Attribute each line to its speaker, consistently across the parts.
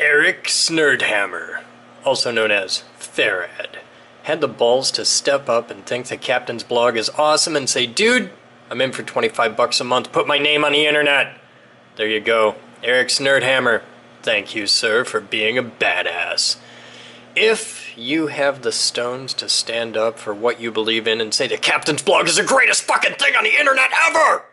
Speaker 1: Eric Snerdhammer, also known as Farad, had the balls to step up and think the captain's blog is awesome and say, dude, I'm in for 25 bucks a month, put my name on the internet. There you go, Eric Snerdhammer. Thank you, sir, for being a badass. If you have the stones to stand up for what you believe in and say the captain's blog is the greatest fucking thing on the internet ever,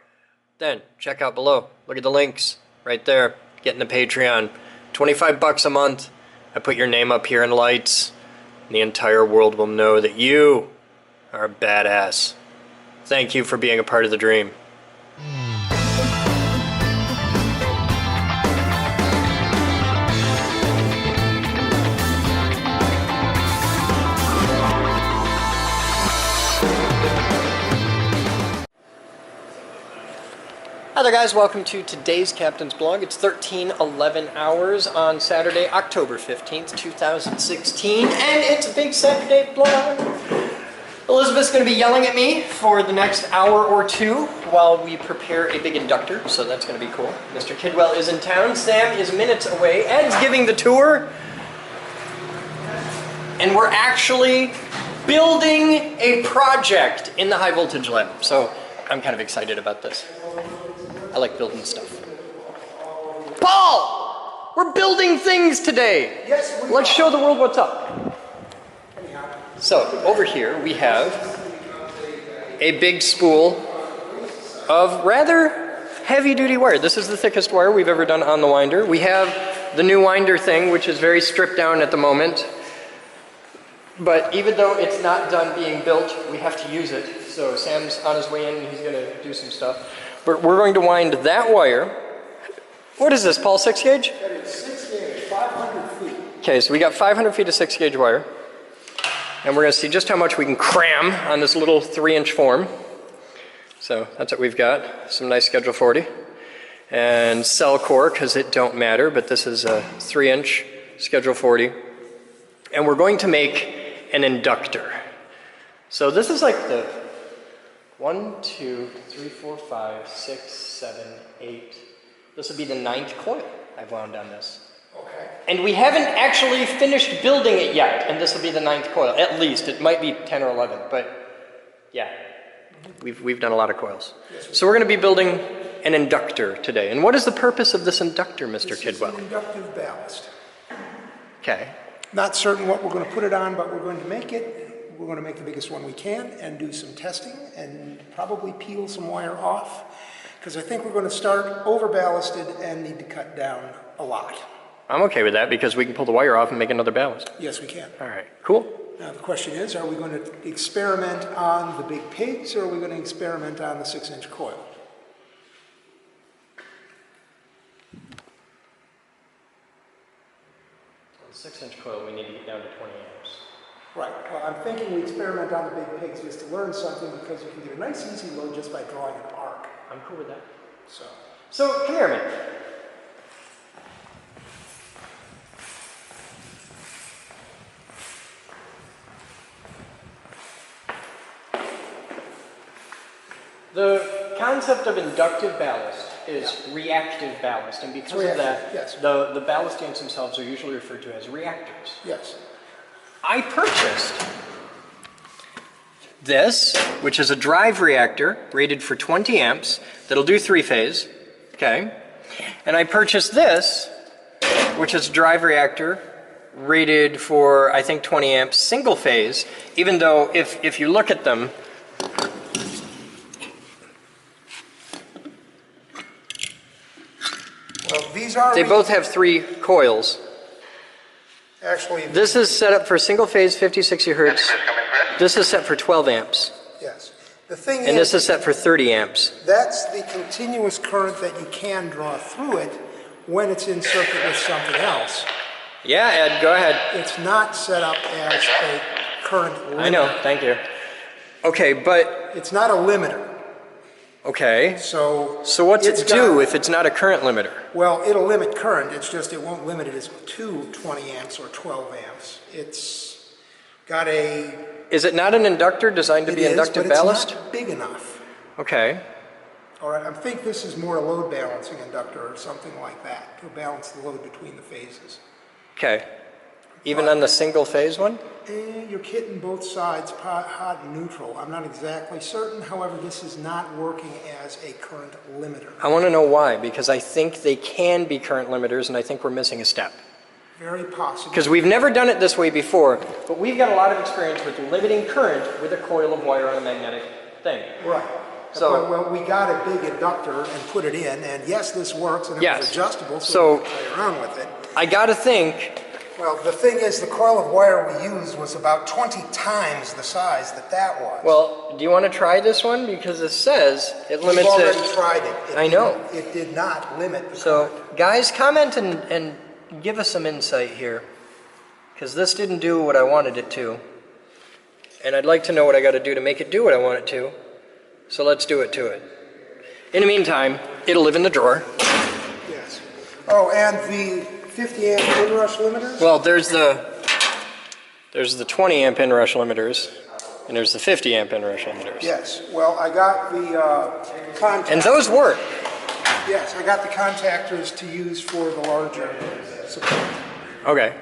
Speaker 1: then check out below. Look at the links right there. Get in the Patreon. 25 bucks a month. I put your name up here in lights. And the entire world will know that you are a badass. Thank you for being a part of the dream. Hi there guys, welcome to today's Captain's Blog. It's 13:11 hours on Saturday, October 15th, 2016, and it's a big Saturday blog. Elizabeth's going to be yelling at me for the next hour or two while we prepare a big inductor, so that's going to be cool. Mr. Kidwell is in town, Sam is minutes away, Ed's giving the tour, and we're actually building a project in the high voltage lab, so I'm kind of excited about this. I like building stuff. Paul! We're building things today!
Speaker 2: Yes,
Speaker 1: Let's show the world what's up. So, over here we have a big spool of rather heavy-duty wire. This is the thickest wire we've ever done on the winder. We have the new winder thing, which is very stripped down at the moment. But even though it's not done being built, we have to use it. So Sam's on his way in and he's going to do some stuff. But we're going to wind that wire. What is this, Paul, 6 gauge?
Speaker 2: That is 6 gauge, 500 feet.
Speaker 1: Okay, so we got 500 feet of 6 gauge wire. And we're going to see just how much we can cram on this little 3-inch form. So that's what we've got. Some nice Schedule 40. And cell core, because it don't matter, but this is a 3-inch Schedule 40. And we're going to make an inductor. So this is like the 1, 2, 3, 4, 5, 6, 7, 8. This will be the 9th coil I've wound on this.
Speaker 2: Okay.
Speaker 1: And we haven't actually finished building it yet, and this will be the 9th coil. At least. It might be 10 or 11, but yeah. We've done a lot of coils. Yes, so we're going to be building an inductor today. And what is the purpose of this inductor, Mr. Kidwell?
Speaker 2: This is an inductive ballast.
Speaker 1: Okay.
Speaker 2: Not certain what we're going to put it on, but we're going to make it. We're going to make the biggest one we can and do some testing and probably peel some wire off because I think we're going to start over ballasted and need to cut down a lot.
Speaker 1: I'm okay with that because we can pull the wire off and make another ballast.
Speaker 2: Yes, we can.
Speaker 1: All right, cool.
Speaker 2: Now the question is, are we going to experiment on the big pigs or are we going to experiment on the 6-inch coil?
Speaker 1: The 6-inch coil, we need to get down to 20 amps.
Speaker 2: Right. Well, I'm thinking we experiment on the big pigs just to learn something because you can get a nice easy load just by drawing an arc.
Speaker 1: I'm cool with that.
Speaker 2: So
Speaker 1: come here a minute. The concept of inductive ballast is reactive ballast, and because of that,
Speaker 2: yes.
Speaker 1: the ballast units themselves are usually referred to as reactors.
Speaker 2: Yes.
Speaker 1: I purchased this, which is a drive reactor rated for 20 amps that'll do 3-phase, okay? And I purchased this, which is a drive reactor rated for, I think, 20 amps single phase, even though if you look at them,
Speaker 2: Well, these are
Speaker 1: they both have 3 coils.
Speaker 2: Actually,
Speaker 1: this is set up for single phase 50, 60 hertz. This is set for 12 amps.
Speaker 2: yes. The thing
Speaker 1: and this is set for 30 amps.
Speaker 2: That's the continuous current that you can draw through it when it's in circuit with something else.
Speaker 1: Yeah, Ed, go ahead.
Speaker 2: It's not set up as a current limiter.
Speaker 1: I know, thank you. Okay, but...
Speaker 2: It's not a limiter.
Speaker 1: Okay.
Speaker 2: So
Speaker 1: what's it do if it's not a current limiter?
Speaker 2: Well, it'll limit current. It's just it won't limit it to 20 amps or 12 amps. It's got a...
Speaker 1: Is it not an inductor designed to be inductive ballast?
Speaker 2: It's not big enough.
Speaker 1: Okay.
Speaker 2: All right, I think this is more a load balancing inductor or something like that to balance the load between the phases.
Speaker 1: Okay. Even on the single phase one?
Speaker 2: You're hitting both sides, hot and neutral. I'm not exactly certain, however, this is not working as a current limiter.
Speaker 1: I want to know why, because I think they can be current limiters, and I think we're missing a step.
Speaker 2: Very possible.
Speaker 1: Because we've never done it this way before, but we've got a lot of experience with limiting current with a coil of wire on a magnetic thing.
Speaker 2: Right.
Speaker 1: So,
Speaker 2: well, we got a big inductor and put it in, and yes, this works, and it was adjustable, so we can play around with it.
Speaker 1: I got to think...
Speaker 2: Well, the thing is, the coil of wire we used was about 20 times the size that was.
Speaker 1: Well, do you want to try this one? Because it says it limits it.
Speaker 2: We've already tried it.
Speaker 1: I know.
Speaker 2: It did not limit the
Speaker 1: current. Guys, comment and give us some insight here. Because this didn't do what I wanted it to. And I'd like to know what I got to do to make it do what I want it to. So let's do it to it. In the meantime, it'll live in the drawer.
Speaker 2: Yes. Oh, and the 50 amp inrush limiters?
Speaker 1: Well, there's the 20 amp inrush limiters, and there's the 50 amp inrush limiters.
Speaker 2: Yes. Well, I got the contactors.
Speaker 1: And those work.
Speaker 2: Yes, I got the contactors to use for the larger support.
Speaker 1: Okay.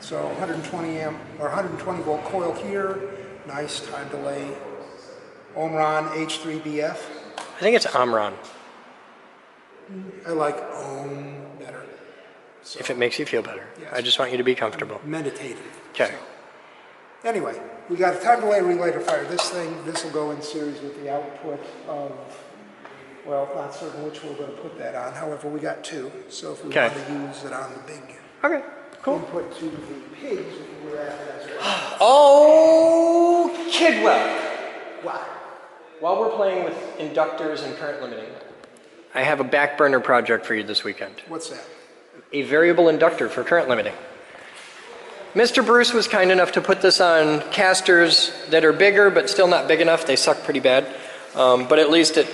Speaker 2: So 120 amp or 120 volt coil here. Nice time delay. Omron H3BF.
Speaker 1: I think it's Omron.
Speaker 2: I like Ohm better. So,
Speaker 1: if it makes you feel better.
Speaker 2: Yes.
Speaker 1: I just want you to be comfortable.
Speaker 2: Meditative.
Speaker 1: Okay.
Speaker 2: So, anyway, we got a time delay relay to fire this thing. This will go in series with the output of, well, not certain which we're going to put that on. However, we got two. So if we want to use it on the big input to the pigs, we can do that as well.
Speaker 1: Oh, Kidwell.
Speaker 2: What?
Speaker 1: While we're playing with inductors and current limiting, I have a back burner project for you this weekend.
Speaker 2: What's that?
Speaker 1: A variable inductor for current limiting. Mr. Bruce was kind enough to put this on casters that are bigger but still not big enough. They suck pretty bad, but at least it,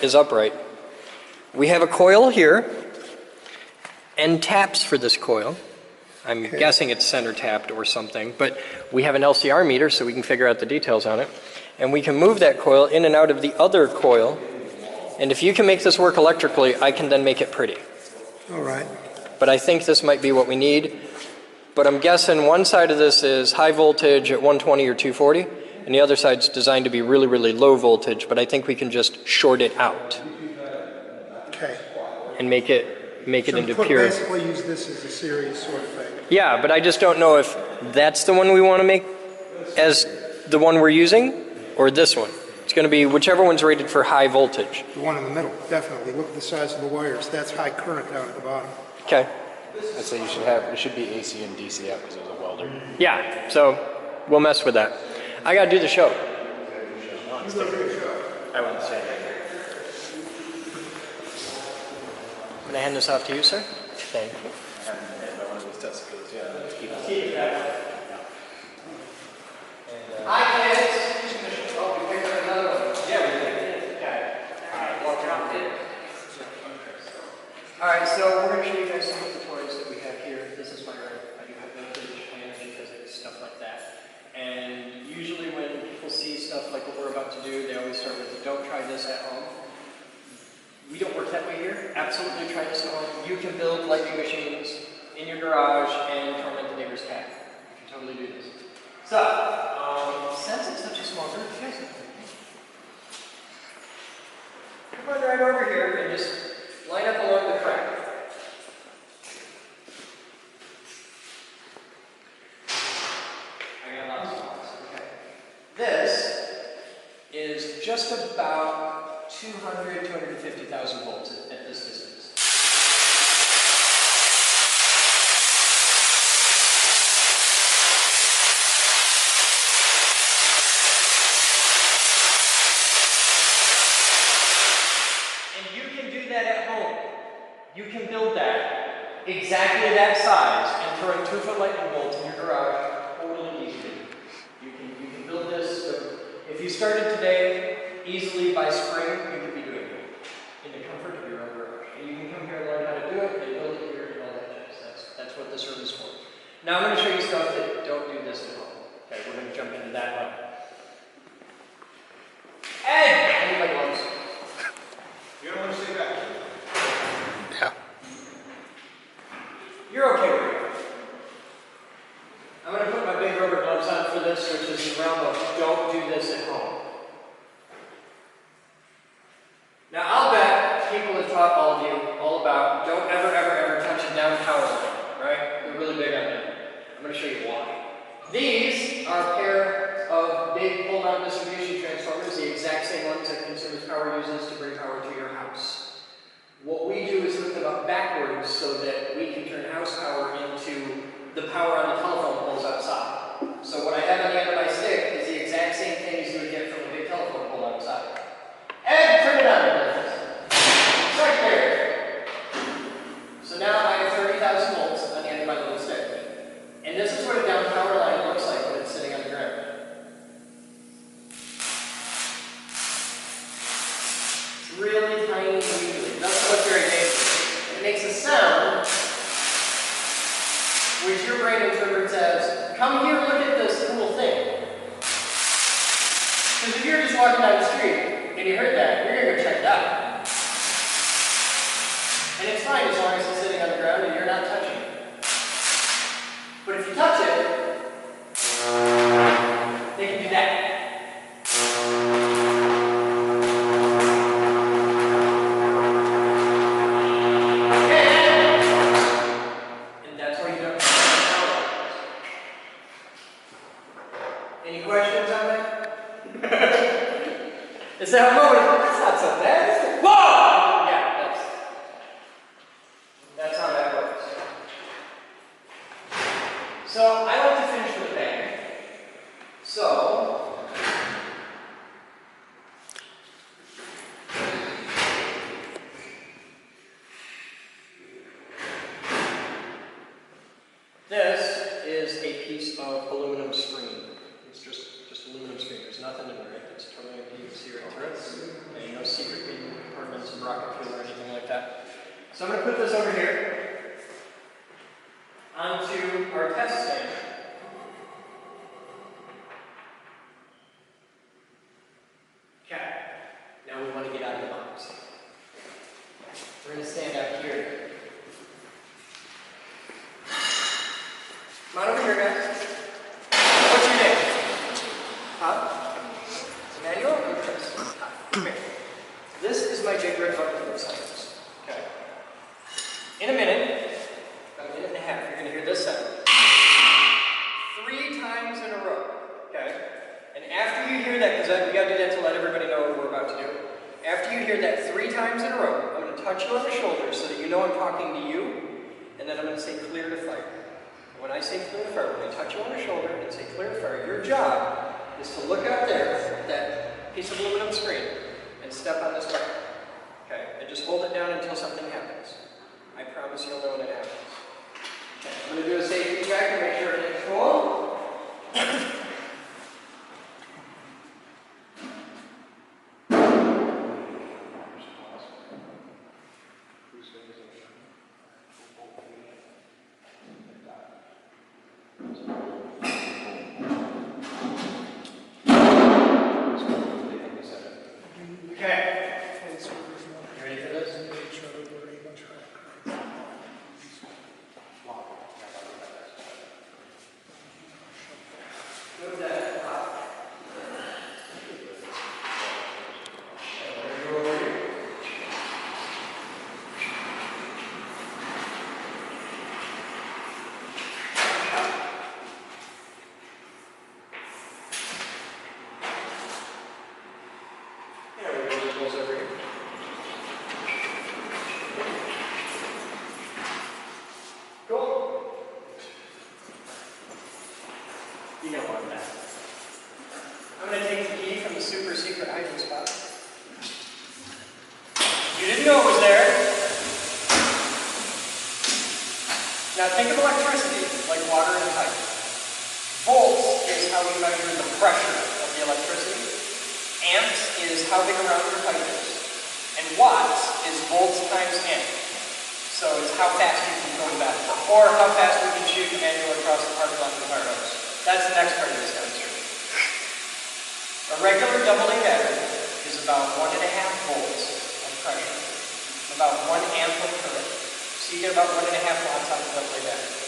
Speaker 1: is upright. We have a coil here and taps for this coil. I'm guessing it's center tapped or something, but we have an LCR meter so we can figure out the details on it. And we can move that coil in and out of the other coil. And if you can make this work electrically, I can then make it pretty.
Speaker 2: All right.
Speaker 1: But I think this might be what we need. But I'm guessing one side of this is high voltage at 120 or 240, and the other side's designed to be really, really low voltage, but I think we can just short it out.
Speaker 2: Okay.
Speaker 1: And make it into pure.
Speaker 2: Basically use this as a series sort of thing.
Speaker 1: Yeah, but I just don't know if that's the one we want to make as the one we're using, or this one. It's going to be whichever one's rated for high voltage.
Speaker 2: The one in the middle, definitely. Look at the size of the wires. That's high current down at the bottom.
Speaker 1: Okay.
Speaker 3: I'd say it should be AC and DC out because it was a welder.
Speaker 1: Yeah, so we'll mess with that. I got to do the show. I want to say that. I'm going to hand this off to you, sir. Thank you. Hi, kids. Oh, we picked up another one. Yeah, we did. Okay. All right, walk around. All right, so we're going to show you guys some of the toys that we have here. This is my room. I do have voltage, energy, physics, stuff like that. And usually when people see stuff like what we're about to do, they always start with, don't try this at home. We don't work that way here. Absolutely try this at home. You can build lightning machines in your garage and torment the neighbor's cat. You can totally do this. So, since it's such a small group, you guys come on right over here and just line up along the crack. I got lots of lots. Okay. This is just about 250,000 volts at this distance. You can build that exactly that size and throw 2-foot lightning bolts in your garage totally easily. You can build this. If you started today, easily by spring, you could be doing it in the comfort of your own garage. And you can come here and learn how to do it, and build it here and all that jazz. That's what this room is for. Now I'm going to show you stuff that don't do this at home. Okay, we're going to jump into that one. Ed! I need my gloves.
Speaker 3: You don't want to stay back.
Speaker 1: You're okay with it. power uses to bring power to your house. What we do is hook them up backwards so that we can turn house power into the power on the telephone poles outside. So what I have on the end of my stick is the exact same thing as you would get from a big telephone pole outside. And turn it on, please. It's right there. So now I have 30,000 volts on the end of my little stick. And this is what a down power line looks like when it's sitting on the ground. It's really tiny and wiggly. It doesn't look very big. It makes a sound which your brain interprets as, come here, look at this cool thing. Because if you're just walking down the street and you heard that, you're going to go check it out. And it's fine as long as it's sitting on the ground and you're not touching it. But if you touch it, they can do that. And that's what you do. Any questions on that? Is that a moment? That's not so bad, is it? Whoa! Yeah, that's how that works. So I like to finish with a bang. So this is a piece of aluminum screen. It's just aluminum screen. There's nothing in there. It's totally empty. You can see right through it. And no secret hidden compartments of rocket fuel or anything like that. So I'm going to put this over here onto our test stand. Okay. Now we want to get out of the box. We're going to stand out here. Come on over here, guys. What's your name? Huh? Emmanuel or Chris? Come here. This is my Jake Red bucket for science. Okay. In a minute, about a minute and a half, you're going to hear this sound. 3 times in a row. Okay? And after you hear that, because we got to do that to let everybody know what we're about to do. After you hear that 3 times in a row, I'm going to touch you on the shoulder so that you know I'm talking to you, and then I'm going to say clear to fire. When I say clear to fire, I'm going to touch you on the shoulder and say clear to fire. Your job is to look out there at that piece of aluminum screen and step on this button. Okay? And just hold it down until something happens. I promise you'll know when it happens. Okay, I'm going to do a safety check to make sure everything's cool. Now think of electricity like water in a pipe. Volts is how we measure the pressure of the electricity. Amps is how big around your pipe is. And watts is volts times amp. So it's how fast you can go to battle, or how fast we can shoot the manual across the parking lot with a fire hose. That's the next part of this demonstration. A regular AA battery is about 1.5 volts of pressure, about 1 amp of current. So you get about 1.5 watts out of the AA battery.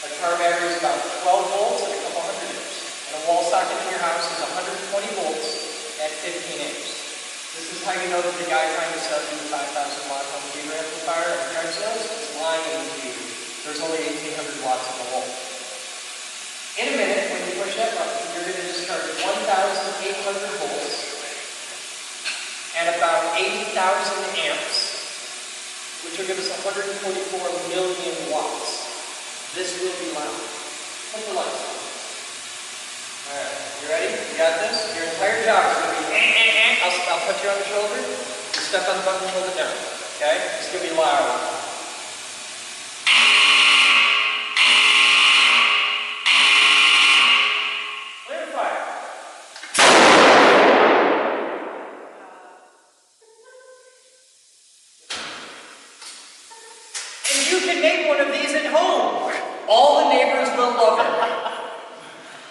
Speaker 1: A car battery is about 12 volts and a couple hundred amps. And a wall socket in your house is 120 volts at 15 amps. This is how you know that the guy trying to sell you the 5,000 watt home theater amplifier at yard sales is lying in the you. There's only 1,800 watts in the wall. In a minute, when you push that button, you're going to discharge 1,800 volts at about 80,000 amps, which will give us 144 million watts. This will be loud. Put the lights on. Alright, you ready? You got this? Your entire job is going to be I'll touch you on the shoulder. You step on the button and hold it down. Okay? It's going to be loud. You can make one of these at home. All the neighbors will love it.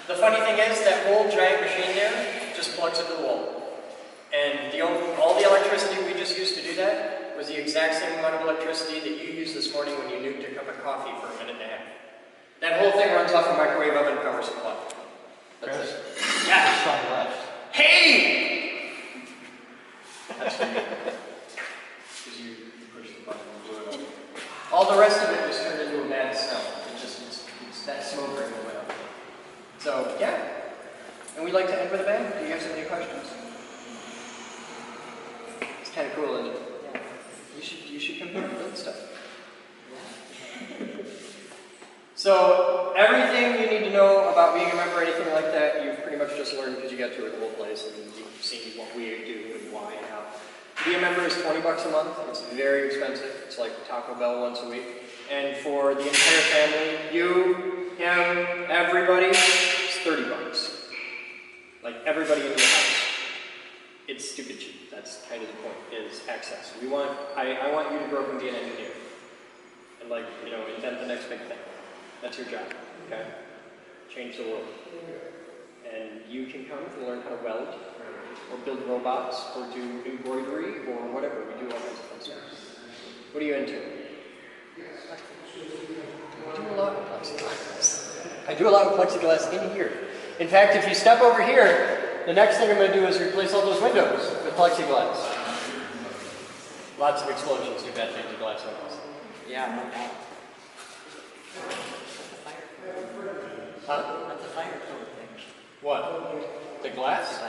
Speaker 1: The funny thing is, that whole giant machine there just plugs into the wall. And all the electricity we just used to do that was the exact same amount of electricity that you used this morning when you nuked a cup of coffee for a minute and a half. That whole thing runs off a microwave oven power supply. That's it. Yeah.
Speaker 3: On the left.
Speaker 1: Hey! That's for you. Because you push the button and blew it up. All the rest of it just turned into a bad smell. It's that smoke ring that went up. So, yeah. And we like to end with a bang. Do you guys have any questions? It's kind of cool, isn't it? Yeah. You should come here and build stuff. So, everything you need to know about being a member, anything like that, you've pretty much just learned because you got to the whole place and you've seen what we do and why and how. To be a member is $20 a month. It's very expensive. It's like Taco Bell once a week. And for the entire family, you, him, everybody, it's $30. Like everybody in your house. It's stupid cheap. That's kind of the point, is access. I want you to grow up and be an engineer. And like, invent the next big thing. That's your job, okay? Change the world. And you can come and learn how to weld, or build robots, or do embroidery, or whatever. We do all kinds of fun stuff. What are you into? I do a lot with plexiglass. I do a lot with plexiglass in here. In fact, if you step over here, the next thing I'm going to do is replace all those windows with plexiglass. Lots of explosions do bad things to glass windows. Yeah, no doubt. Huh?
Speaker 4: That's a fire code thing.
Speaker 1: What? The glass?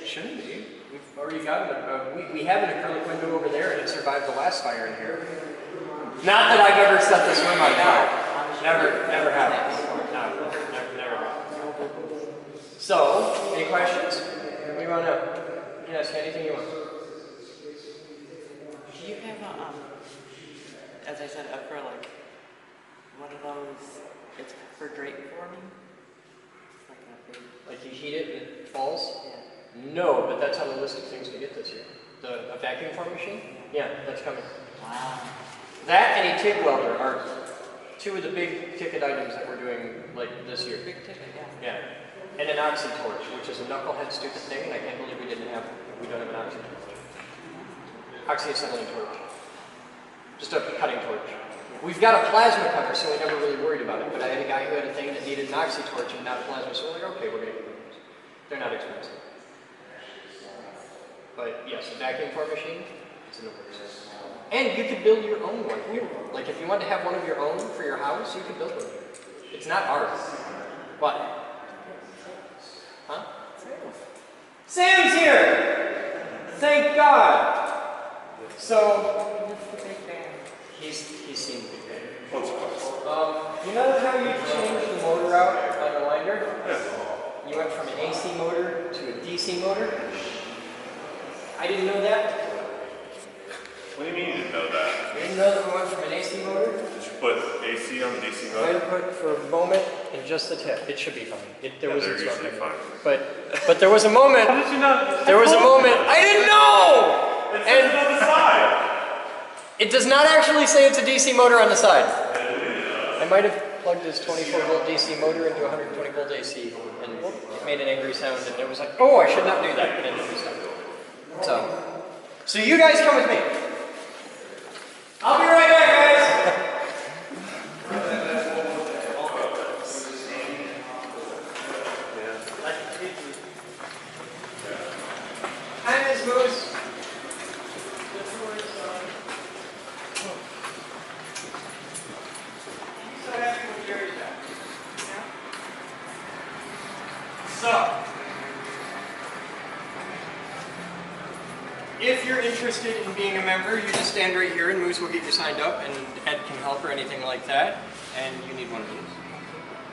Speaker 1: Shouldn't be. We've already got we have an acrylic window over there and it survived the last fire in here. Not that I've ever set this room on fire. Never happened. No, never happened. So, any questions? What do you want to know? You can ask anything you want.
Speaker 4: Do you have as I said, acrylic, one of those, it's for drape forming? It's like a big...
Speaker 1: Like you heat it and it falls?
Speaker 4: Yeah.
Speaker 1: No, but that's on the list of things to get this year. A vacuum form machine? Yeah, that's coming.
Speaker 4: Wow.
Speaker 1: That and a TIG welder are two of the big ticket items that we're doing like this year.
Speaker 4: Big ticket, yeah.
Speaker 1: Yeah. And an oxy torch, which is a knucklehead stupid thing, and I can't believe we don't have an oxy torch. Oxy acetylene torch. Just a cutting torch. We've got a plasma cutter, so we never really worried about it, but I had a guy who had a thing that needed an oxy torch and not plasma, so we're like, okay, we're gonna get those. They're not expensive. But yes, a vacuum form machine, it's in the works. And you could build your own one here. Like if you want to have one of your own for your house, you could build one here. It's not ours. What? Huh? Sam's here! Thank God! So, he's seen the big bang. You know how you changed the motor out on the winder? Yeah. You went from an AC motor to a DC motor? I didn't know that.
Speaker 5: What do you mean you didn't know that?
Speaker 1: You didn't know that we went from an AC motor?
Speaker 5: Did you put AC on the DC
Speaker 1: I
Speaker 5: motor?
Speaker 1: put for a moment and just the tip. It should be fine. There was
Speaker 5: they're
Speaker 1: a
Speaker 5: usually fine.
Speaker 1: But there was a moment.
Speaker 5: How did you not?
Speaker 1: There was a moment. I didn't know.
Speaker 5: It says it on the side.
Speaker 1: It does not actually say it's a DC motor on the side. I might have plugged this 24 volt DC motor into 120 volt AC and it made an angry sound and it was like, oh, I should not do that. And it didn't stop. So you guys come with me. I'll be right back, guys. Hi, Miss Moose. So, if you're interested in being a member, you just stand right here and Moose will get you signed up and Ed can help or anything like that. And you need one of these.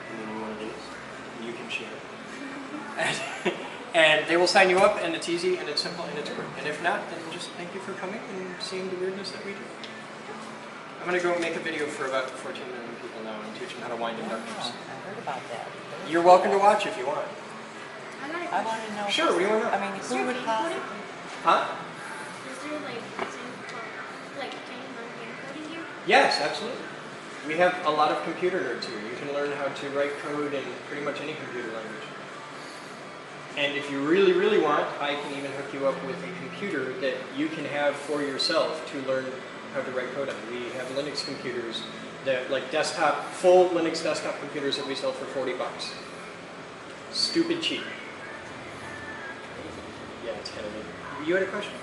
Speaker 1: And you need one of these. And you can share. And they will sign you up and it's easy and it's simple and it's quick. And if not, then just thank you for coming and seeing the weirdness that we do. I'm going to go make a video for about 14 million people now and teach them how to wind inductors.
Speaker 4: I heard about that.
Speaker 1: You're welcome to watch if you want.
Speaker 4: I want to know.
Speaker 1: Sure, what do you want to know?
Speaker 4: I mean, who would possibly?
Speaker 1: Huh?
Speaker 6: Is there like training on hand coding here?
Speaker 1: Yes, absolutely. We have a lot of computer nerds here. You can learn how to write code in pretty much any computer language. And if you really, really want, I can even hook you up with a computer that you can have for yourself to learn how to write code on. We have Linux computers that, like desktop, full Linux desktop computers that we sell for 40 bucks. Stupid cheap. Yeah, it's kind of neat. You had a question?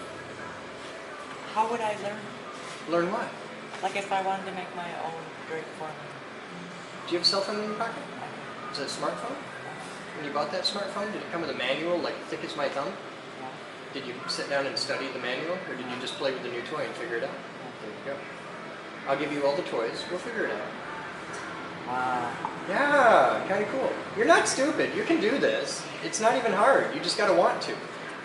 Speaker 4: How would I learn?
Speaker 1: Learn what?
Speaker 4: Like if I wanted to make my own drink forming.
Speaker 1: Do you have a cell phone in your pocket? Is it a smartphone? When you bought that smartphone, did it come with a manual like thick as my thumb?
Speaker 4: Yeah.
Speaker 1: Did you sit down and study the manual, or did you just play with the new toy and figure it out? There you go. I'll give you all the toys. We'll figure it out.
Speaker 4: Wow.
Speaker 1: Yeah, kind of cool. You're not stupid. You can do this. It's not even hard. You just got to want to.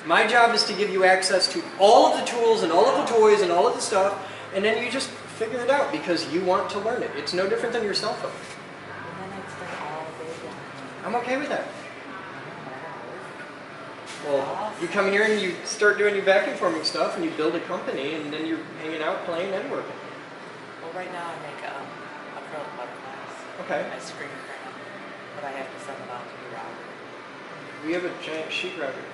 Speaker 1: My job is to give you access to all of the tools and all of the toys and all of the stuff, and then you just figure it out because you want to learn it. It's no different than your cell phone.
Speaker 4: And then I'd stay all day down.
Speaker 1: I'm okay with that. Well, you come here and you start doing your vacuum forming stuff and you build a company and then you're hanging out, playing, and working.
Speaker 4: Well, right now I make acrylic butterflies.
Speaker 1: Okay.
Speaker 4: I screen print them, but I have to send them out to be routed.
Speaker 1: We have a giant sheet router.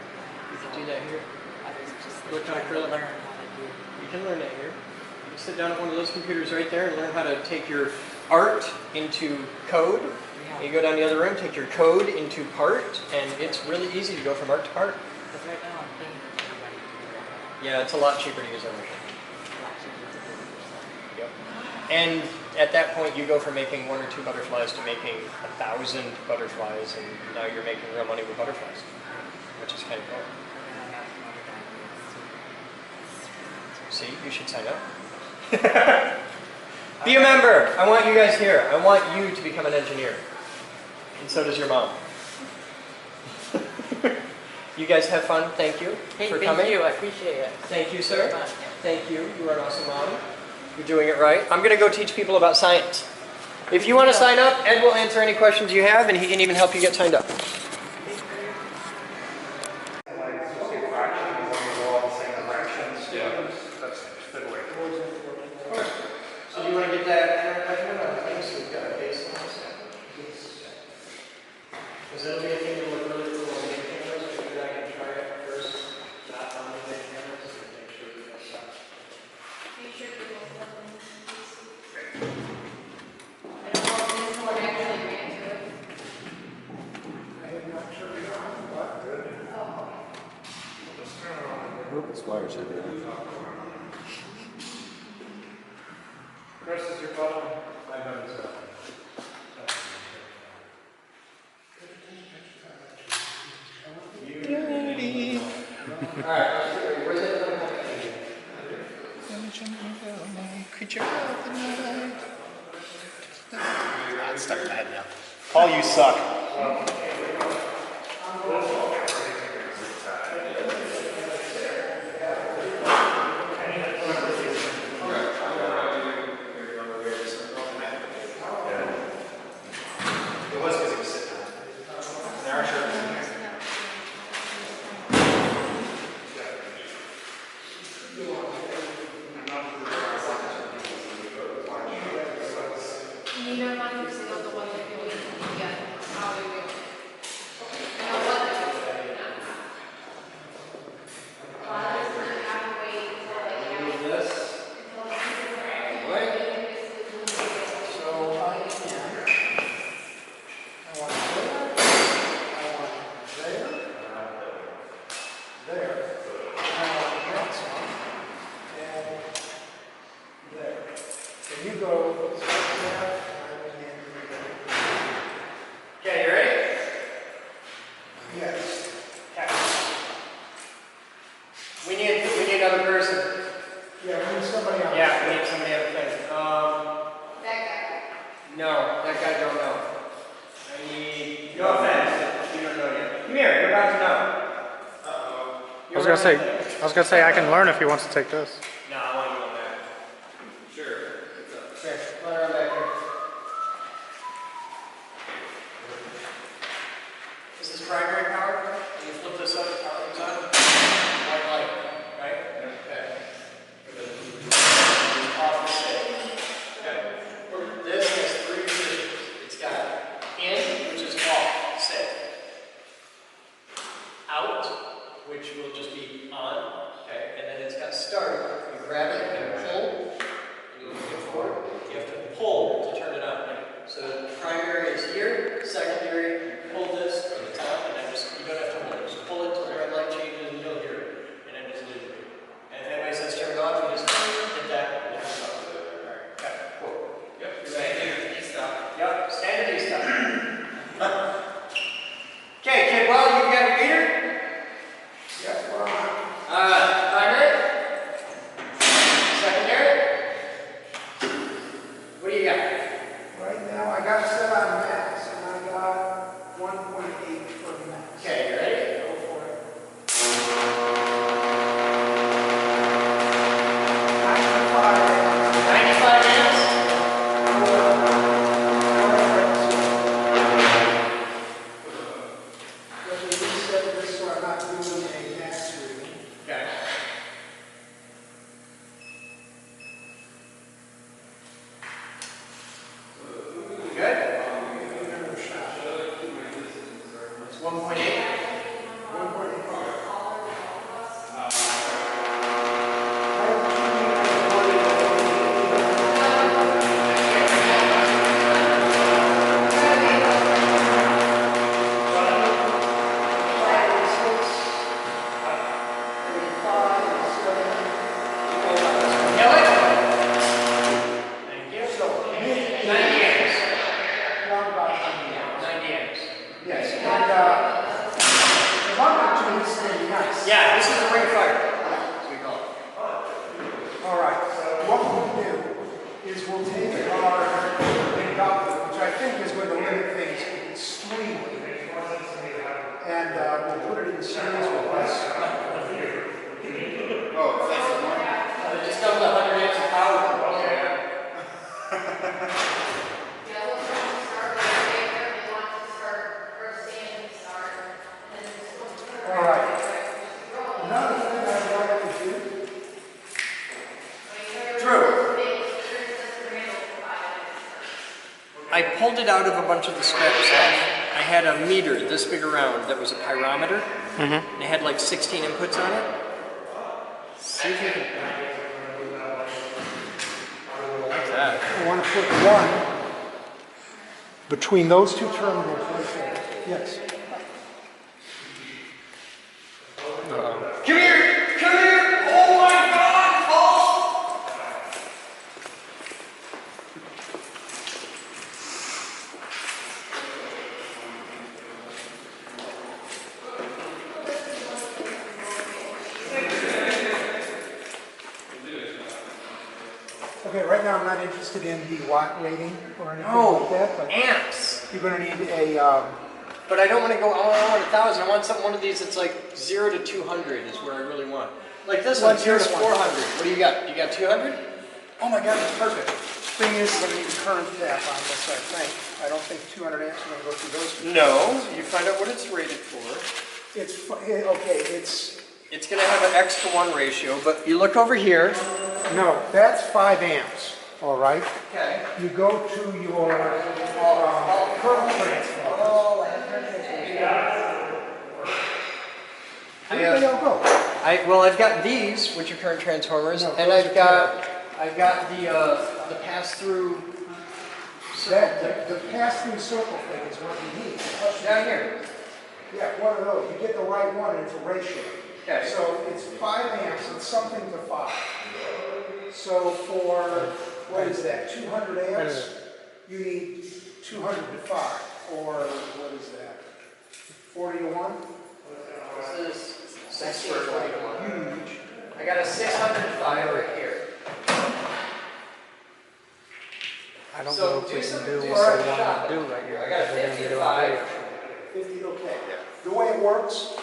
Speaker 1: You can do that here.
Speaker 4: I was just
Speaker 1: What kind of
Speaker 4: trying to
Speaker 1: acrylic?
Speaker 4: learn how to do.
Speaker 1: You can learn that here. You can sit down at one of those computers right there and learn how to take your art into code.
Speaker 4: Yeah.
Speaker 1: You go down the other room, take your code into part, and it's really easy to go from art to part.
Speaker 4: Because right now I'm paying everybody to do that.
Speaker 1: Yeah, it's a lot cheaper to use our machine.
Speaker 4: It's actually just a business.
Speaker 1: Yep. And at that point, you go from making 1 or 2 butterflies to making 1,000 butterflies, and now you're making real money with butterflies, which is kind of cool.
Speaker 4: And I have some other ideas too.
Speaker 1: See, you should sign up. Be a member. I want you guys here. I want you to become an engineer. And so does your mom. You guys have fun. Thank you
Speaker 4: Hey,
Speaker 1: for
Speaker 4: thank
Speaker 1: coming.
Speaker 4: you. I appreciate it.
Speaker 1: Thank you, sir.
Speaker 4: Very much.
Speaker 1: Thank you. You are an awesome mom. You're doing it right. I'm going to go teach people about science. If you want to sign up, Ed will answer any questions you have, and he can even help you get signed up. So do you want to get that measurement on the thing so we've got a base on this? Because it'll be a thing to look really cool on the cameras, but you're not going to try it first, not on the big cameras, and make sure you get stuff.
Speaker 6: Are you sure people have them? I don't know if this one actually ran to it.
Speaker 2: I am not sure we are, but
Speaker 3: This wire should be.
Speaker 5: Chris, is your phone?
Speaker 1: I know it's not. Alright, where's that other
Speaker 7: Creature of the night. It's stuck in my head now. Paul, you suck.
Speaker 1: It was because he was sitting down. Now our shirt is in here.
Speaker 6: You know, not every single the one that you get, probably will. I know what
Speaker 1: like I don't know. I need, no offense, you don't know yet. Come here, you're about to know. Uh-oh.
Speaker 5: I was gonna say I can learn if he wants to take this.
Speaker 1: No, I want you on that. Sure. Okay, let her back here. This is primary power. When you flip this up, the power comes on. White light, right? Okay. Off the stick. Okay. This has three positions. It's got in, which is off, set. Out, which will just be on. Okay. And then it's got start. You grab it and pull. You move it forward. You have to pull to turn it on. So primary is here. Secondary, you pull this from the top, and then you don't have to hold it. Just pull it till the red light changes, and you'll hear it. And then just leave it. And if anybody says turn it off, you just hit that. And turn it off. Okay, cool. Yep. Standard E-stop. Yep, standard E-stop. Okay, kid, well, you got your meter?
Speaker 2: Yes, we're on.
Speaker 1: Primary? Secondary? What do you got?
Speaker 2: Right now, I got it set on max, and I got 1.8 for max.
Speaker 1: Okay, you ready?
Speaker 2: Go for it.
Speaker 1: 95 amps?
Speaker 2: Let me reset this so I'm not doing a max reading.
Speaker 1: Okay. Good?
Speaker 2: Another shot.
Speaker 1: It's 1.8.
Speaker 2: 1.85.
Speaker 1: Kill it? Thank you. 90 amps. 90 amps.
Speaker 2: Yes, and the market to this thing, nice.
Speaker 1: Yeah, this is a ring fire. That's what we call it.
Speaker 2: All right, so what we'll do is we'll take our inductor, which I think is going to limit things extremely, and we'll put it in series with this.
Speaker 7: Oh, thanks for warning.
Speaker 1: Just double the 100 amps of power.
Speaker 2: All right. Another thing I'd like to do.
Speaker 1: True. I pulled it out of a bunch of the scrap stuff. I had a meter this big around that was a pyrometer. And it had like 16 inputs on it. See if you can. Like that.
Speaker 2: I want to put one between those two terminals right there. Yes.
Speaker 1: Come here! Come here! Oh my God! Oh!
Speaker 2: Okay, right now I'm not interested in the watt rating or anything
Speaker 1: No,
Speaker 2: like that, but
Speaker 1: amps.
Speaker 2: you're going to need a.
Speaker 1: But I don't want to go. I want 1,000. I want one of these that's like 0 to 200 is where I really want. Like this one,
Speaker 2: What's
Speaker 1: 0 to
Speaker 2: this one?
Speaker 1: 400. What do you got? You got 200?
Speaker 2: Oh my God, that's perfect. Thing is, I'm going to need a current tap on this, I think. I don't think 200 amps are going to go through those.
Speaker 1: No. You find out what it's rated for.
Speaker 2: Okay, it's.
Speaker 1: It's going to have an X to 1 ratio, but you look over here.
Speaker 2: No, that's 5 amps, all right?
Speaker 1: Okay.
Speaker 2: You go to your current transformer.
Speaker 1: Oh, I have current
Speaker 2: Everybody will go.
Speaker 1: Well, I've got these, which are current transformers,
Speaker 2: No,
Speaker 1: and
Speaker 2: those
Speaker 1: I've
Speaker 2: are
Speaker 1: got the pass-through
Speaker 2: The pass-through circle thing is what you need.
Speaker 1: down here.
Speaker 2: Yeah, one of those. You get the right one, and it's a ratio.
Speaker 1: Okay.
Speaker 2: So it's 5 amps, it's something to 5. So for, what is that, 200 amps, you need 200 to 5. Or what is that, 40 to 1?
Speaker 1: This is 640 to 1.
Speaker 2: Huge.
Speaker 1: I got a 605 right here.
Speaker 5: I don't know if we can do what they want to do right here, because they're going to be doing video.
Speaker 2: 50, okay. The way it works,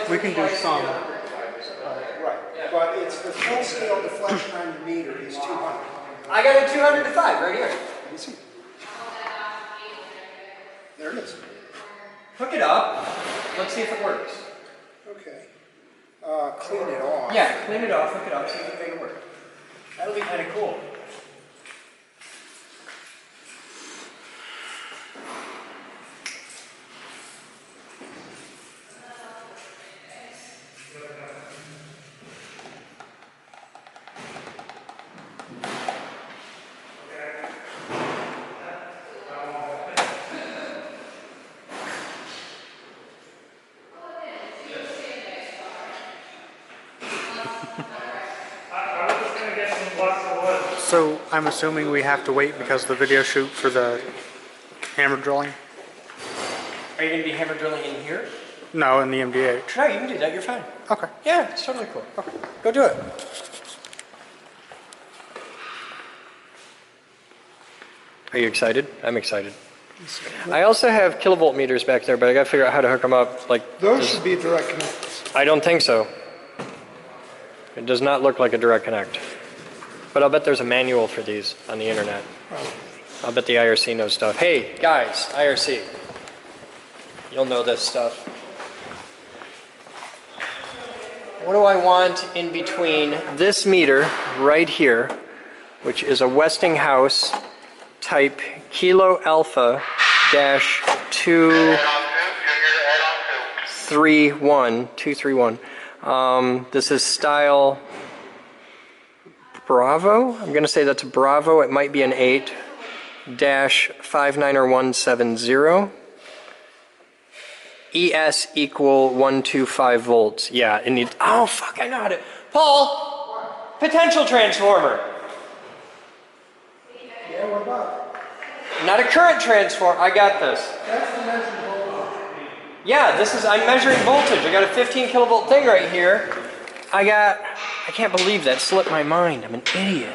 Speaker 5: We can do some.
Speaker 2: right, but it's the full scale deflection on your meter is 200.
Speaker 1: I got a 200 to 5 right here.
Speaker 2: Let me see. There it is.
Speaker 1: Hook it up. Let's see if it works.
Speaker 2: Okay. Clean it off.
Speaker 1: Yeah, clean it off, hook it up, see if we can make it work. That'll be kind of cool.
Speaker 5: So I'm assuming we have to wait because the video shoot for the hammer drilling?
Speaker 1: Are you going to be hammer drilling in here?
Speaker 5: No, in the MDH.
Speaker 1: No, you can do that, you're fine.
Speaker 5: Okay.
Speaker 1: Yeah, it's totally cool. Okay, go do it. Are you excited? I'm excited. I also have kilovolt meters back there, but I got to figure out how to hook them up. Like
Speaker 2: Those should be direct connects.
Speaker 1: I don't think so. It does not look like a direct connect. But I'll bet there's a manual for these on the internet. I'll bet the IRC knows stuff. Hey, guys, IRC. You'll know this stuff. What do I want in between this meter right here, which is a Westinghouse type Kilo Alpha dash 231. This is style Bravo. I'm going to say that's a Bravo. It might be an 8 dash 59170. ES equal 125 volts. Yeah, it needs. Oh fuck! I know how to. Paul, potential transformer.
Speaker 2: Yeah, what about it?
Speaker 1: Not a current transformer. I got this.
Speaker 2: That's the measured voltage.
Speaker 1: Yeah, this is. I'm measuring voltage. I got a 15 kilovolt thing right here. I can't believe that slipped my mind. I'm an idiot.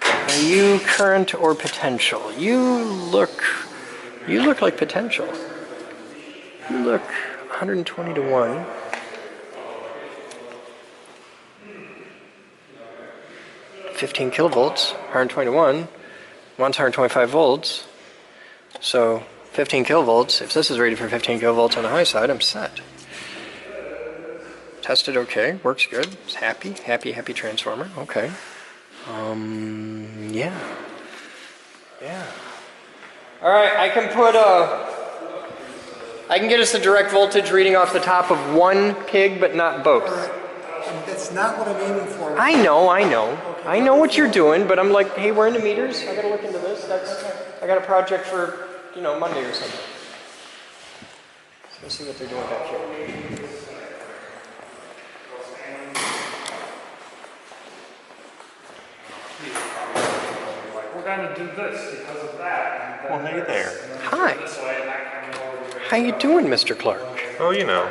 Speaker 1: Are you current or potential? You look like potential. You look 120 to 1. $15 kilovolts, 120 to 1. One's 125 volts. So 15 kilovolts. If this is rated for 15 kilovolts on the high side, I'm set. Tested okay, works good. It's happy transformer. Okay. Yeah. All right, I can get us a direct voltage reading off the top of one pig, but not both.
Speaker 2: And that's not what I'm aiming for.
Speaker 1: I know. I know what you're doing, but I'm like, hey, we're into meters. I gotta look into this. I got a project for, Monday or something. So let's see what they're doing back here.
Speaker 5: We're going to do this because of that.
Speaker 7: Well, hey there.
Speaker 1: Hi. How you doing, Mr. Clark?
Speaker 7: Oh, you know.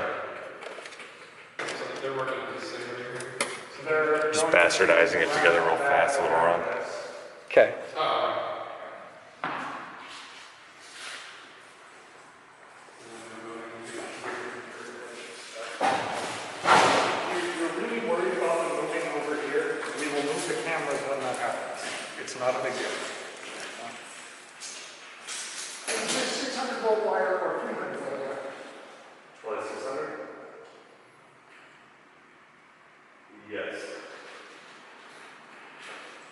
Speaker 7: Just bastardizing it together real fast, a little run.
Speaker 1: Okay.
Speaker 5: You're really worried about them moving over here. We will move the cameras when that happens. It's not a big deal.
Speaker 2: Is this 600 volt wire or 300 volt wire?
Speaker 7: What is 600? Yes.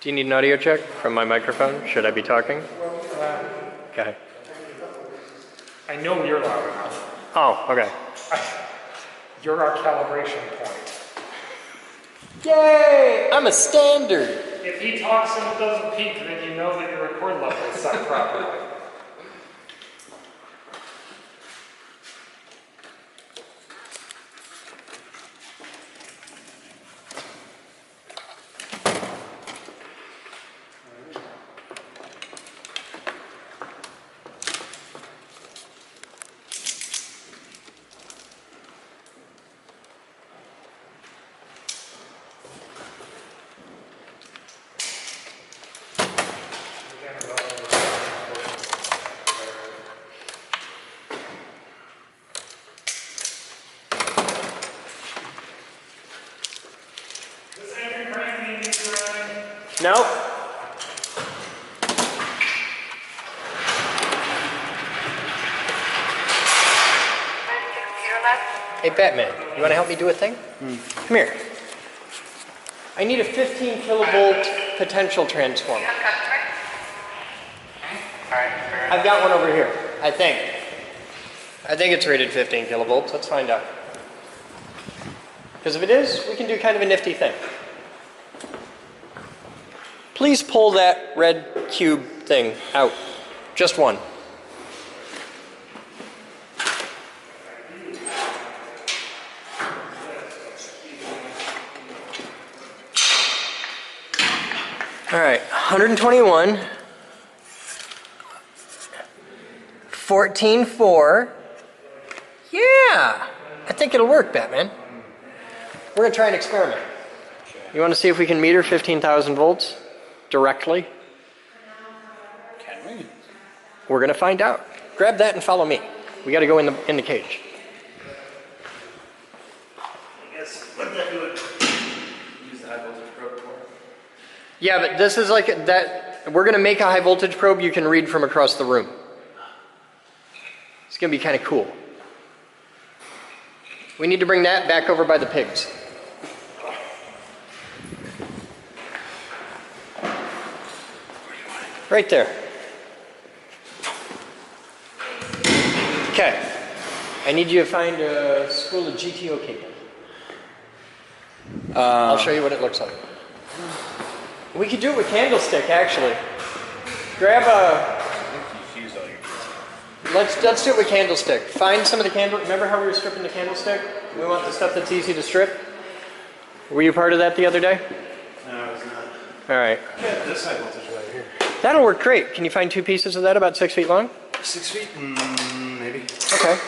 Speaker 1: Do you need an audio check from my microphone? Should I be talking? Okay.
Speaker 5: I know you're loud enough.
Speaker 1: Oh, okay.
Speaker 5: You're our calibration point.
Speaker 1: Yay! I'm a standard.
Speaker 5: If he talks and it doesn't peak, then you know that your record level is set properly.
Speaker 1: No. Hey, Batman, you want to help me do a thing? Come here. I need a 15 kilovolt potential transformer. I've got one over here, I think. I think it's rated 15 kilovolts. Let's find out. Because if it is, we can do kind of a nifty thing. Please pull that red cube thing out. Just one. All right, 121. 14.4. Yeah, I think it'll work, Batman. We're gonna try an experiment. You want to see if we can meter 15,000 volts directly?
Speaker 3: Can we?
Speaker 1: We're gonna find out. Grab that and follow me. We got to go in the cage.
Speaker 5: Yes, let that do it.
Speaker 3: Use the high voltage probe for it.
Speaker 1: Yeah, but this is like that. We're gonna make a high voltage probe you can read from across the room. It's gonna be kind of cool. We need to bring that back over by the pigs. Right there. Okay. I need you to find a spool of GTO cable. I'll show you what it looks like. We could do it with candlestick, actually. Grab a... Let's do it with candlestick. Find some of the candle. Remember how we were stripping the candlestick? We want the stuff that's easy to strip. Were you part of that the other day?
Speaker 5: No, I was not.
Speaker 1: All right.
Speaker 5: Yeah, this high voltage right here.
Speaker 1: That'll work great. Can you find two pieces of that about 6 feet long?
Speaker 5: 6 feet? Maybe.
Speaker 1: Okay.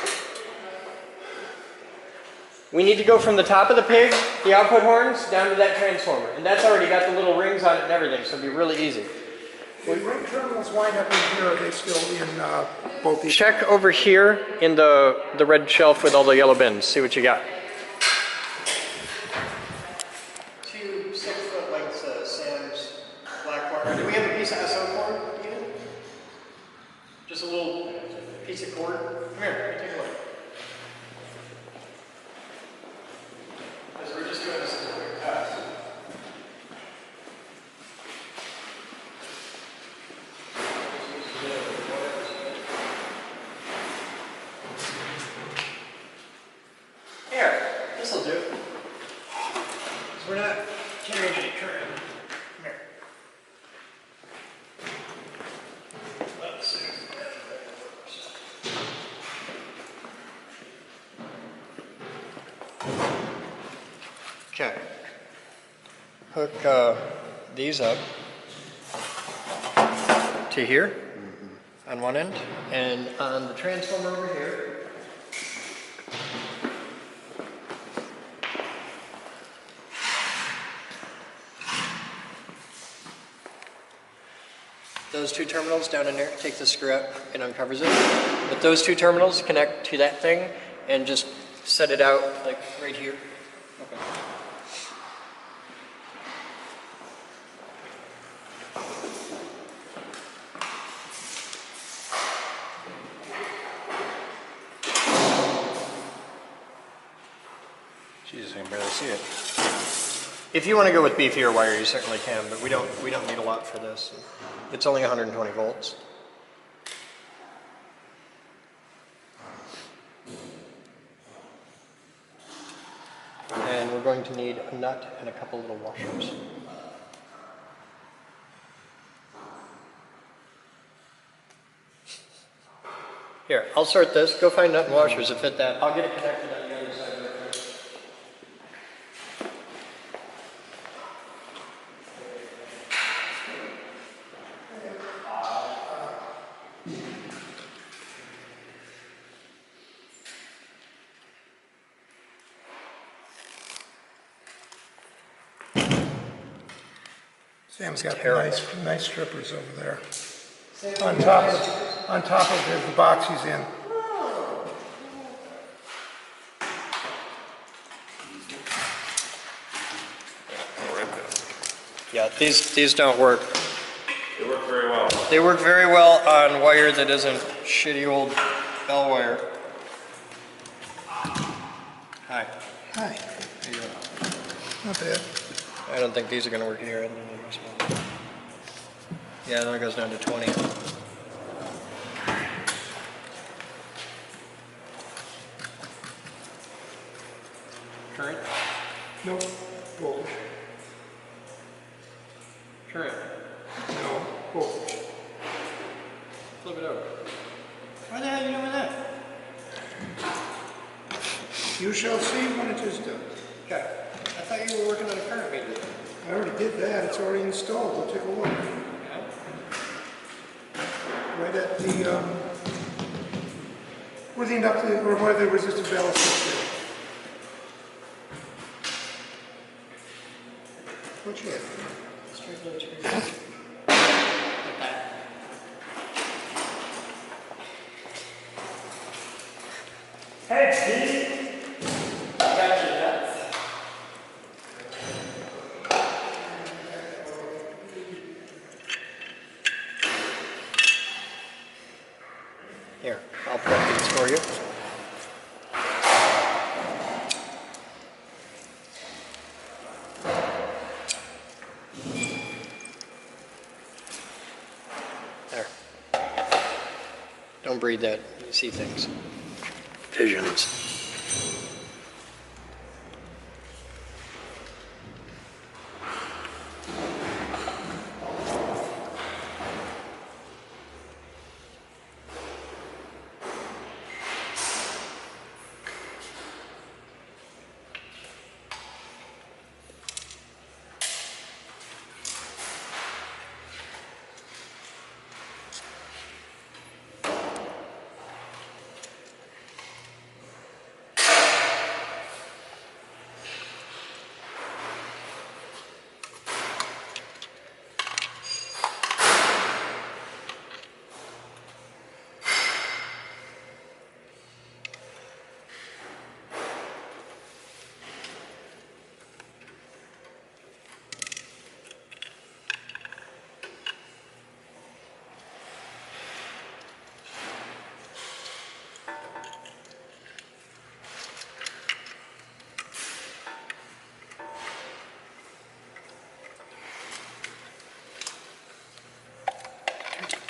Speaker 1: We need to go from the top of the pig, the output horns, down to that transformer. And that's already got the little rings on it and everything, so it'll be really easy.
Speaker 2: The ring terminals wind up in here, are they still in both these?
Speaker 1: Check over here in the red shelf with all the yellow bins. See what you got. 2 6-foot lengths Sam's black wire. Do we have a piece of SO cord even? Just a little piece of cord? Come here, take a look. Because we're just doing this as a quick test. Here, this'll do. Because we're not carrying any current. Come here. Let's see. Okay. Hook these up to here on one end, and on the transformer over here. Those 2 terminals down in there, take the screw out, it uncovers it. But those 2 terminals connect to that thing and just set it out like right here. Okay.
Speaker 3: Jesus, I can barely see it.
Speaker 1: If you want to go with beefier wire, you certainly can, but we don't need a lot for this. It's only 120 volts. And we're going to need a nut and a couple little washers. Here, I'll sort this. Go find nut and washers that fit that. I'll get it connected on the other side of it.
Speaker 2: Sam's got nice strippers over there. On top of the box he's in.
Speaker 1: Yeah, these don't work.
Speaker 7: They work very well.
Speaker 1: They work very well on wire that isn't shitty old bell wire. Hi.
Speaker 2: Hi,
Speaker 1: How you doing?
Speaker 2: not bad.
Speaker 1: I don't think these are going to work here. Yeah, then it goes down to 20. Current?
Speaker 2: No, voltage.
Speaker 1: Current.
Speaker 2: No, voltage.
Speaker 1: Flip it over. Why the hell are you doing that?
Speaker 2: You shall see when it is done.
Speaker 1: Okay. I thought you were working on a current meter.
Speaker 2: I already did that, it's already installed, we'll take a look.
Speaker 1: Okay.
Speaker 2: Right at the, where the inductive, or where the resistive ballast is there. What you have?
Speaker 1: Straight load screws.
Speaker 5: Hey, Steve!
Speaker 1: Got your nuts. Here, I'll prep these for you. There. Don't breathe that. You see things. Visions.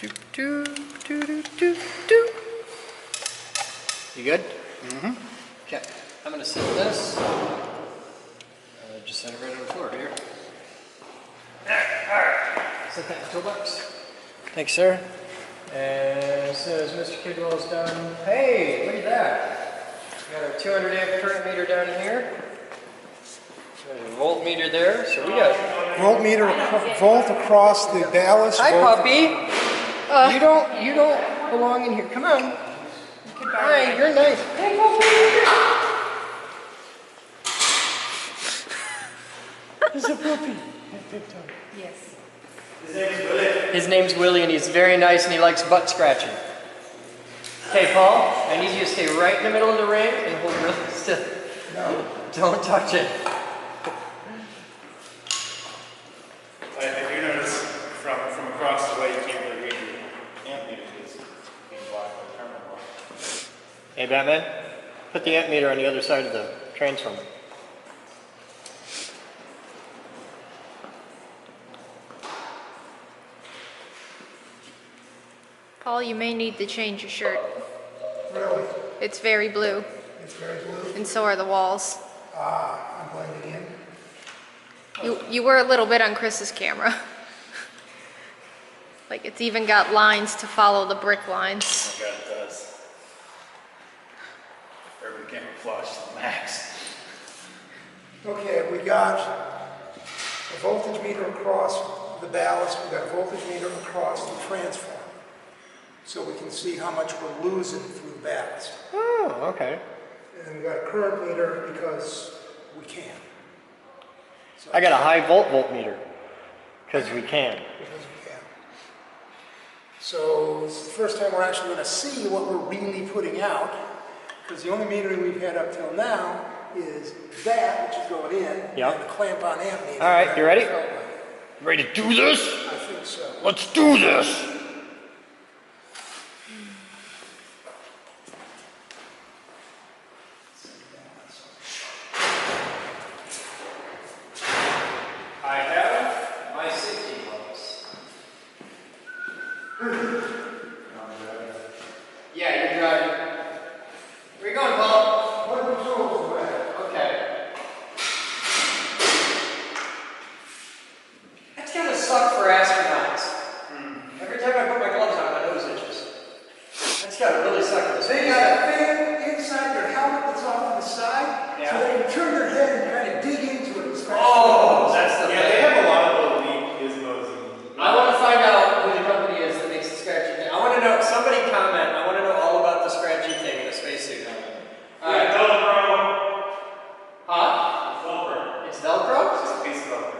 Speaker 1: Do, do, do, do, do. You good? Mm-hmm. Okay. I'm going to set this. Just set it right on the floor here. Set that in the toolbox. Thanks, sir. And says Mr. Kidwell's done. Hey, look at that. We got our 200 amp current meter down here. There's a voltmeter there. So we got.
Speaker 2: Voltmeter, volt across the ballast.
Speaker 1: Hi,
Speaker 2: volt-
Speaker 1: puppy. You don't belong in here. Come on. Hi, you're nice. Hey, puppy. There's a puppy.
Speaker 6: Yes.
Speaker 1: His name's Willie, and he's very nice, and he likes butt scratching. Okay, Paul, I need you to stay right in the middle of the ring and hold really still. No. Don't touch it.
Speaker 5: I do notice from across the way you can't really read the amp meter because it's being blocked by the terminal block.
Speaker 1: Hey, Batman, put the amp meter on the other side of the transformer.
Speaker 6: Paul, you may need to change your shirt.
Speaker 2: Really?
Speaker 6: It's very blue,
Speaker 2: It's very blue.
Speaker 6: and so are the walls.
Speaker 2: Ah, I'm blending in.
Speaker 6: You were a little bit on Chris's camera. Like it's even got lines to follow the brick lines.
Speaker 5: Oh my god, it does. Urban camouflage to the max.
Speaker 2: Okay, we got a voltage meter across the ballast, we got a voltage meter across the transformer. So we can see how much we're losing through the ballast.
Speaker 1: Oh, okay.
Speaker 2: And we got a current meter because we can. So,
Speaker 1: I got a high voltmeter, because we can.
Speaker 2: because we can. So it's the first time we're actually going to see what we're really putting out, because the only metering we've had up till now is that, which is going in,
Speaker 1: Yep.
Speaker 2: and the clamp on amp meter.
Speaker 1: All right, you ready? Ready to do this?
Speaker 2: I think so.
Speaker 1: Let's do this! I have my 60 bucks. Yeah, you're driving. Where you going, Paul?
Speaker 2: What are the tools away?
Speaker 1: Okay. That's gotta suck for astronauts. Every time I put my gloves on, my nose itches. That's gotta really suck.
Speaker 2: They got a thing inside your helmet that's off to the side,
Speaker 1: Yeah.
Speaker 2: so they can turn their head and kind of dig into it. And scratch
Speaker 1: Oh, that's the
Speaker 7: Yeah, they have a lot of little neat gizmos.
Speaker 1: I want to find out who the company is that makes the scratchy thing. I want to know, somebody comment, I want to know all about the scratchy thing in the spacesuit. Alright.
Speaker 7: Velcro.
Speaker 1: Huh?
Speaker 7: Velcro.
Speaker 1: It's Velcro?
Speaker 7: It's a piece of Velcro.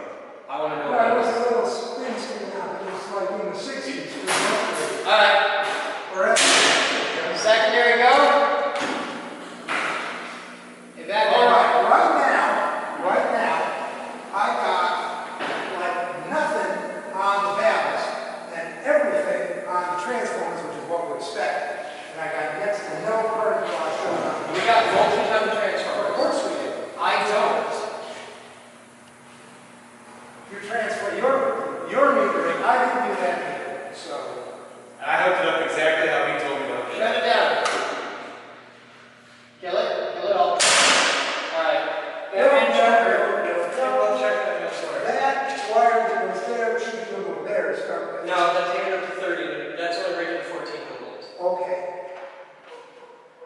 Speaker 1: I want to know
Speaker 2: Well, it
Speaker 1: what
Speaker 2: was
Speaker 1: it
Speaker 2: a
Speaker 1: is.
Speaker 2: little spin sticking out. It was like in the 60s.
Speaker 1: Alright. Secondary go. Hey, back
Speaker 2: All
Speaker 1: there.
Speaker 2: right now, I got like nothing on the ballast and everything on the transformers, which is what we expect. And I got next to no current while I showed up.
Speaker 1: We got voltage on the
Speaker 2: Of
Speaker 1: transformer.
Speaker 2: course we did.
Speaker 1: I don't.
Speaker 2: Your metering, I didn't do that either, so.
Speaker 7: I hooked it up exactly how he told me to hook it
Speaker 1: Shut
Speaker 7: up.
Speaker 1: it down. Kill it. Kill it all. Alright. Batman jumper.
Speaker 2: Double check that wire that was there should go over there to start with.
Speaker 1: No, that's taking it up to 30. That's only rated at 14 kilovolts.
Speaker 2: Okay.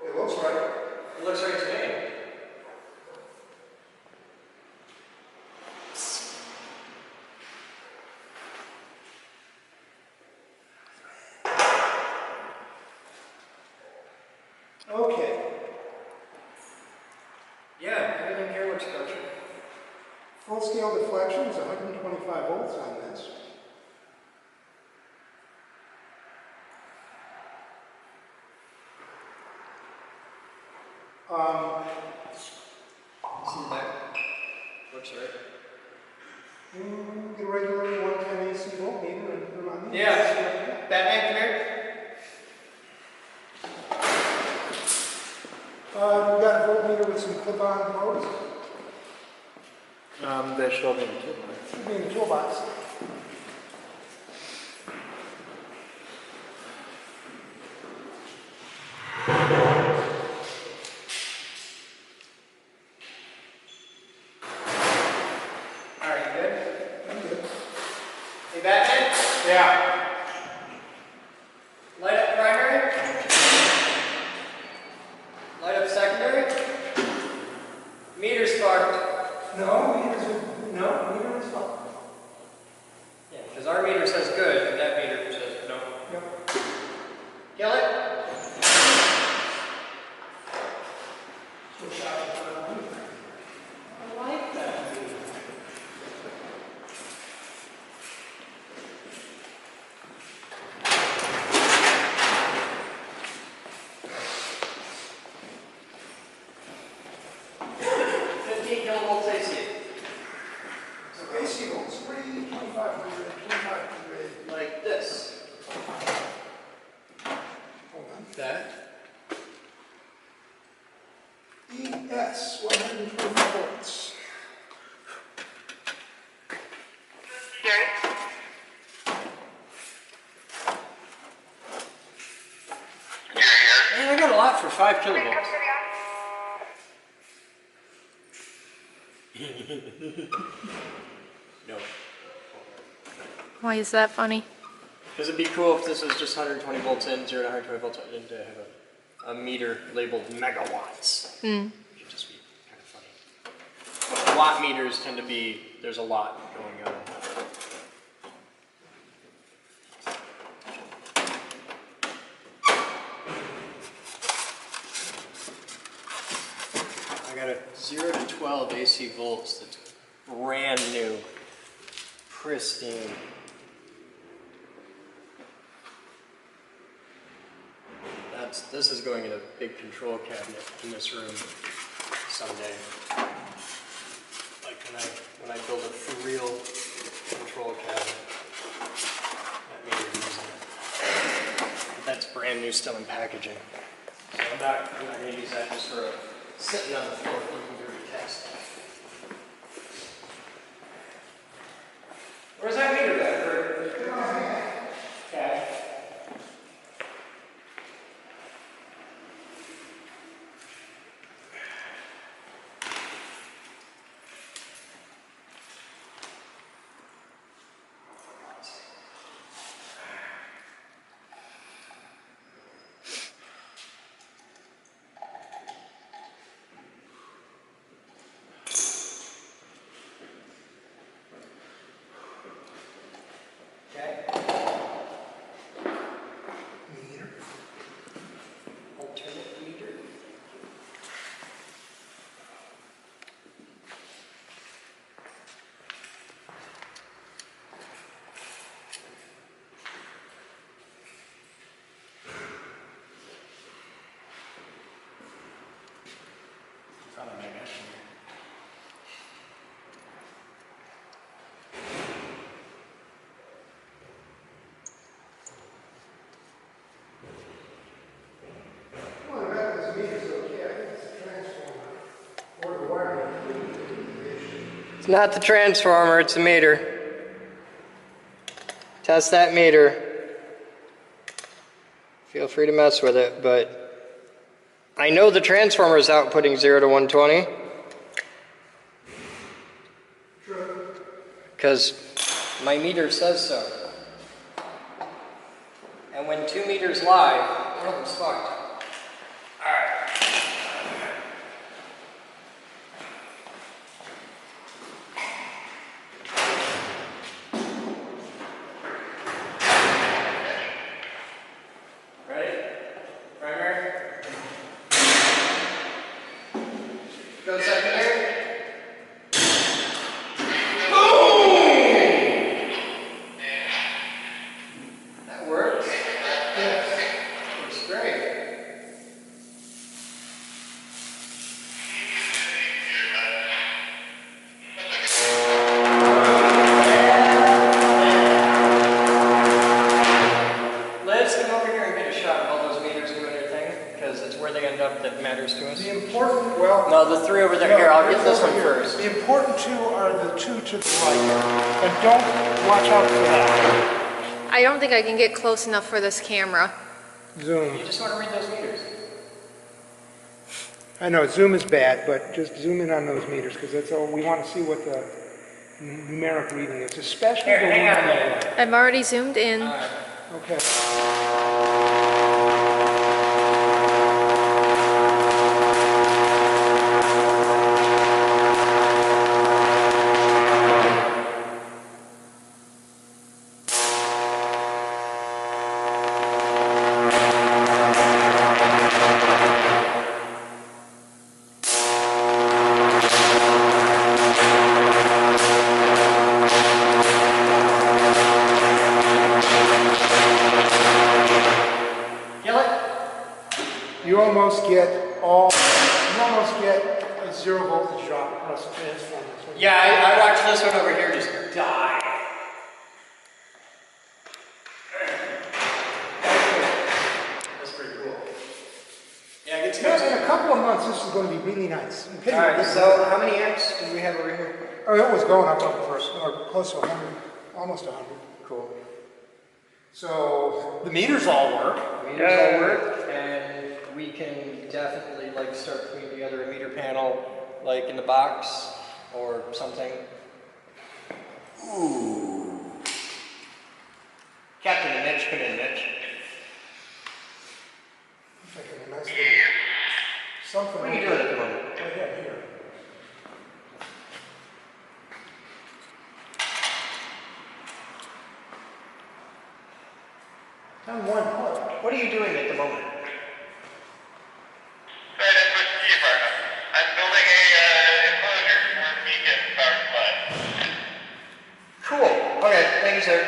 Speaker 2: It looks right.
Speaker 1: It looks right to me.
Speaker 2: Okay.
Speaker 1: Yeah, everything here looks kosher.
Speaker 2: Full scale deflection is 125 volts on this.
Speaker 1: See the back? Looks right.
Speaker 2: Get a regular 110 AC voltmeter and put them on these.
Speaker 1: Yeah. Batman, come here.
Speaker 2: We got a voltmeter with some clip-on probes.
Speaker 3: They should all be in the toolbox.
Speaker 2: Should be in the toolbox.
Speaker 1: Alright, you good?
Speaker 2: I'm good.
Speaker 1: Hey, Batman?
Speaker 2: Yeah.
Speaker 1: Light up primary. Light up secondary. Meter sparked.
Speaker 2: No, meter is fine.
Speaker 1: Yeah, because our meter says good, and that meter says no.
Speaker 2: Yep.
Speaker 1: Kill it.
Speaker 2: So shot in front of me.
Speaker 1: I like that. Kilovolts AC.
Speaker 2: So AC volts, 2500, 2500.
Speaker 1: Like this.
Speaker 2: Hold on.
Speaker 1: That.
Speaker 2: ES, 125 volts.
Speaker 1: Man, I got a lot for 5 kilovolts. No.
Speaker 8: Why is that funny?
Speaker 1: Because it'd be cool if this was just 120 volts in, 0 to 120 volts out, and to have a meter labeled megawatts. It would just be kind of funny. Watt meters tend to be, there's a lot going on. I got a 0 to 12 AC volts that's brand new, pristine. This is going in a big control cabinet in this room someday. Like when I build a for real control cabinet. brand new, still in packaging. So I'm not going to use that just for sitting on the floor looking through the test. Where's that meter at? Okay.
Speaker 2: Meter.
Speaker 1: Alternate meter.
Speaker 3: Found a magnet.
Speaker 2: Well, the back of this meter's okay. I think it's a transformer or the wiring.
Speaker 1: It's not the transformer, it's the meter. Test that meter. Feel free to mess with it, but I know the transformer is outputting 0 to 120.
Speaker 2: True.
Speaker 1: Because my meter says so. And when 2 meters lie, one of them's fucked. Ready? Primary? Go secondary? That works. Yes. Works great. Liz, come over here and get a shot of all those meters doing their thing, because it's where they end up that matters to us.
Speaker 2: The important, well.
Speaker 1: No, the 3 over there. Here, I'll get this one first.
Speaker 2: The important 2 are the 2 to the right. And don't watch out for that.
Speaker 8: I don't think I can get close enough for this camera.
Speaker 2: Zoom.
Speaker 1: You just want to read those meters.
Speaker 2: I know, zoom is bad, but just zoom in on those meters, because that's all, we want to see what the numeric reading is, especially
Speaker 1: Here,
Speaker 2: the
Speaker 1: hang on a
Speaker 2: one.
Speaker 1: minute.
Speaker 8: I've already zoomed in.
Speaker 2: Okay.
Speaker 1: Kill it?
Speaker 2: You almost get a 0 voltage drop across the transformer.
Speaker 1: Yeah, I watched this one over here just die. That's pretty cool. Yeah, it gets
Speaker 2: Yes, in a couple of months, this is going to be really nice.
Speaker 1: Alright, so how many amps do we have over here?
Speaker 2: Oh, it was going up first, or close to 100, almost 100.
Speaker 1: Cool.
Speaker 2: So the meters all work.
Speaker 1: Meters all work, and we can definitely like start putting together a meter panel like in the box or something. Ooh. Captain and Mitch, come in, Mitch.
Speaker 2: Making a nice little something.
Speaker 1: What are you doing at the moment?
Speaker 2: Right here. On one foot.
Speaker 1: What are you doing at the moment?
Speaker 9: I'm building a enclosure for beacon power supply.
Speaker 1: Cool. Okay, thank you, sir.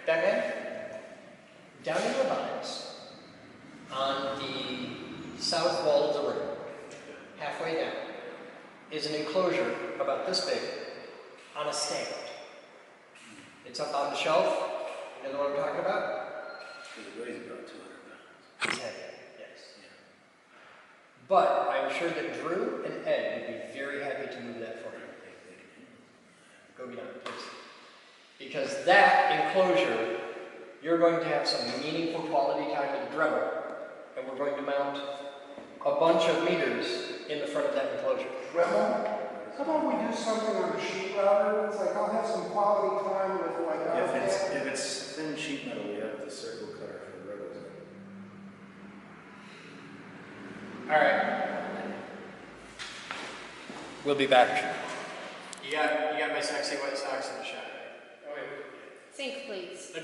Speaker 1: Batman? Down in the box, on the south wall of the room, halfway down, is an enclosure about this big on a stand. It's up on the shelf. You know what I'm talking about?
Speaker 10: It weighs about 200 pounds.
Speaker 1: But I'm sure that Drew and Ed would be very happy to move that for you. Go beyond, please. Because that enclosure, you're going to have some meaningful quality time with Dremel, and we're going to mount a bunch of meters in the front of that enclosure.
Speaker 2: Dremel? How about we do something on a sheet router? It's like I'll have some quality time with like
Speaker 3: If it's thin sheet metal, we have the circle cutter for the rotos.
Speaker 1: All right. We'll be back. You got my sexy white socks in the shot. Oh, wait.
Speaker 8: Sync, please.
Speaker 2: You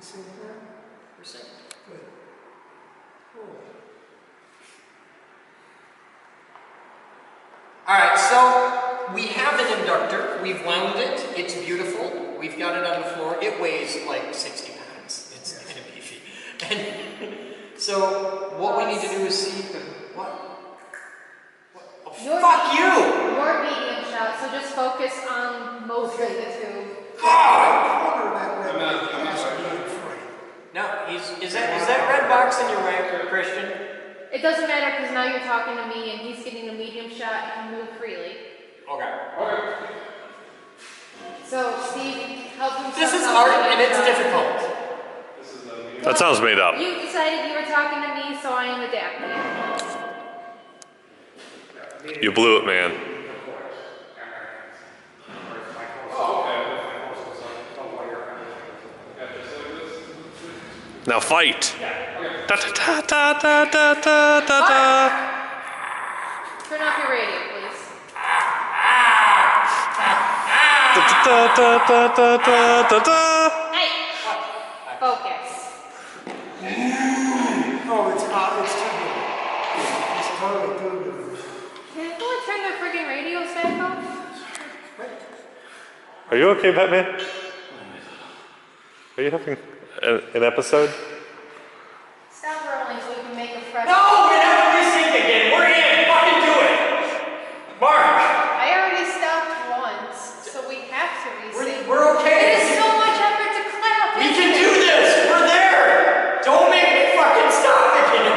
Speaker 2: see that?
Speaker 1: We're singing.
Speaker 2: Good. Cool.
Speaker 1: All right, so we have an inductor. We've wound it. It's beautiful. We've got it on the floor. It weighs like 60 pounds. It's kind of beefy. And so what we need to do is see what? Oh, fuck you!
Speaker 8: Your medium shot, so just focus on most of the two.
Speaker 1: No, is that red box in your way, Christian?
Speaker 8: It doesn't matter because now you're talking to me and he's getting a medium shot and can move freely.
Speaker 1: Okay.
Speaker 8: So, Steve, help him.
Speaker 1: This is hard and it's difficult.
Speaker 10: That sounds made up.
Speaker 8: You decided you were talking to me, so I am adapting.
Speaker 10: You blew it, man. Now fight. Da, da, da, da, da, da, da, da.
Speaker 8: Turn off your radio, please.
Speaker 10: Da, da, da, da, da, da, da, da.
Speaker 8: Hey! Focus.
Speaker 2: Oh, it's hot. It's too good. It's totally too good.
Speaker 8: Can everyone turn their friggin' radios back off?
Speaker 10: Are you okay, Batman? Are you having an episode?
Speaker 8: Stop rolling so we can make a fresh.
Speaker 1: No, we're not going to sync again. We're in. Fucking do it. Mark.
Speaker 8: I already stopped once, so we have to resync.
Speaker 1: We're okay.
Speaker 8: It is so much effort to clap.
Speaker 1: We can do this. We're there. Don't make me fucking stop again.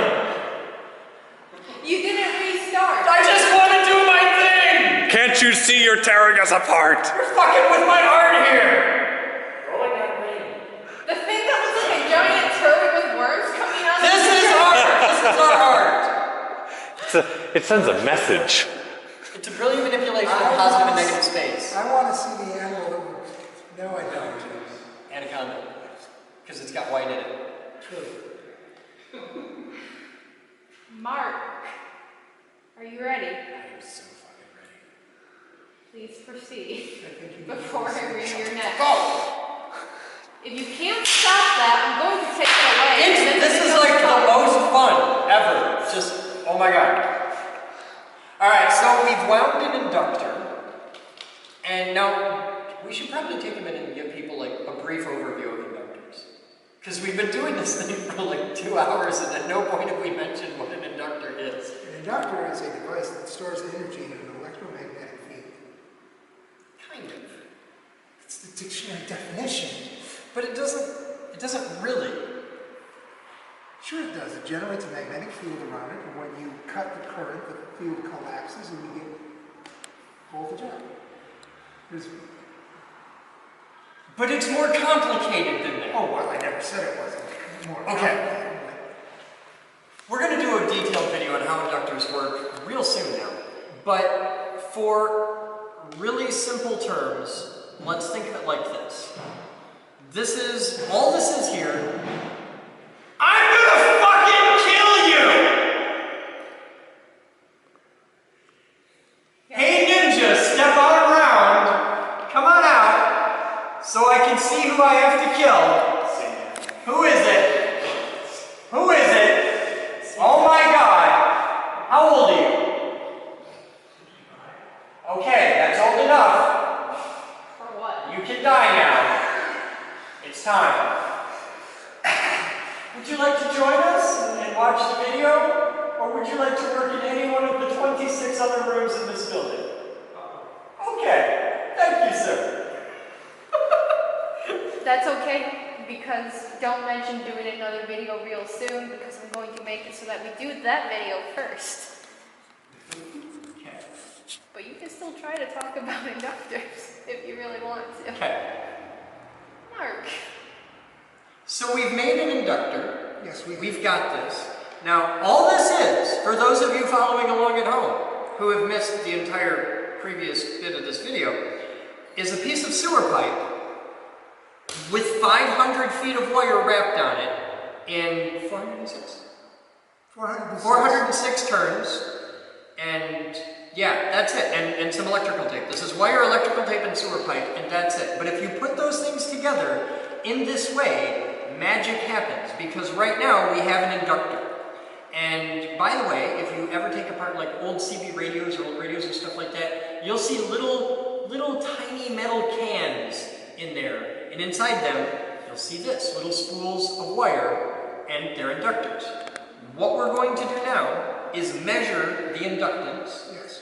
Speaker 8: You didn't restart.
Speaker 1: I just want to do my thing.
Speaker 10: Can't you see you're tearing us apart?
Speaker 1: You're fucking with my art here.
Speaker 8: The thing that looks like a giant turd with worms coming out of
Speaker 1: This is art. This is our art.
Speaker 10: It sends a message.
Speaker 1: It's a brilliant manipulation of positive and negative space.
Speaker 2: I want to see the animal. No, I don't.
Speaker 1: Anaconda. Because it's got white in it.
Speaker 2: True.
Speaker 8: Mark, are you ready?
Speaker 1: I'm so fucking ready.
Speaker 8: Please proceed
Speaker 2: I think you
Speaker 8: before I wring your neck.
Speaker 1: Go!
Speaker 8: If you can't stop that, I'm going to take it away.
Speaker 1: This is like the most fun ever. Just, oh my god. Alright, so we've wound an inductor. And now, we should probably take a minute and give people like a brief overview of inductors. Because we've been doing this thing for like 2 hours and at no point have we mentioned what an inductor is.
Speaker 2: An inductor is a device that stores energy in an electromagnetic field.
Speaker 1: Kind of.
Speaker 2: It's the dictionary definition.
Speaker 1: But it doesn't really.
Speaker 2: Sure it does. It generates a magnetic field around it, and when you cut the current, the field collapses and you get voltage up.
Speaker 1: But it's more complicated than that.
Speaker 2: Oh, well, I never said it wasn't more
Speaker 1: Okay.
Speaker 2: complicated.
Speaker 1: We're going to do a detailed video on how inductors work real soon now. But for really simple terms, let's think of it like this. All this is here. I'm gonna fucking kill you! Hey ninja, step out around. Come on out. So I can see who I have to kill. Who is it? Who is it? Oh my god. How old are you? Okay, that's old enough.
Speaker 8: For what?
Speaker 1: You can die now. It's time. Would you like to join us and watch the video? Or would you like to work in any one of the 26 other rooms in this building? Okay. Thank you, sir.
Speaker 8: that's okay, because don't mention doing another video real soon, because I'm going to make it so that we do that video first.
Speaker 2: Okay.
Speaker 8: But you can still try to talk about inductors if you really want to.
Speaker 1: Okay.
Speaker 8: Mark.
Speaker 1: So we've made an inductor.
Speaker 2: Yes,
Speaker 1: We've got this. Now, all this is, for those of you following along at home who have missed the entire previous bit of this video, is a piece of sewer pipe with 500 feet of wire wrapped on it in 406? 406 turns. And yeah, that's it. And some electrical tape. This is wire, electrical tape, and sewer pipe, and that's it. But if you put those things together in this way, magic happens. Because right now we have an inductor. And by the way, if you ever take apart like old CB radios or old radios and stuff like that, you'll see little tiny metal cans in there. And inside them, you'll see this, little spools of wire, and they're inductors. What we're going to do now is measure the inductance.
Speaker 2: Yes.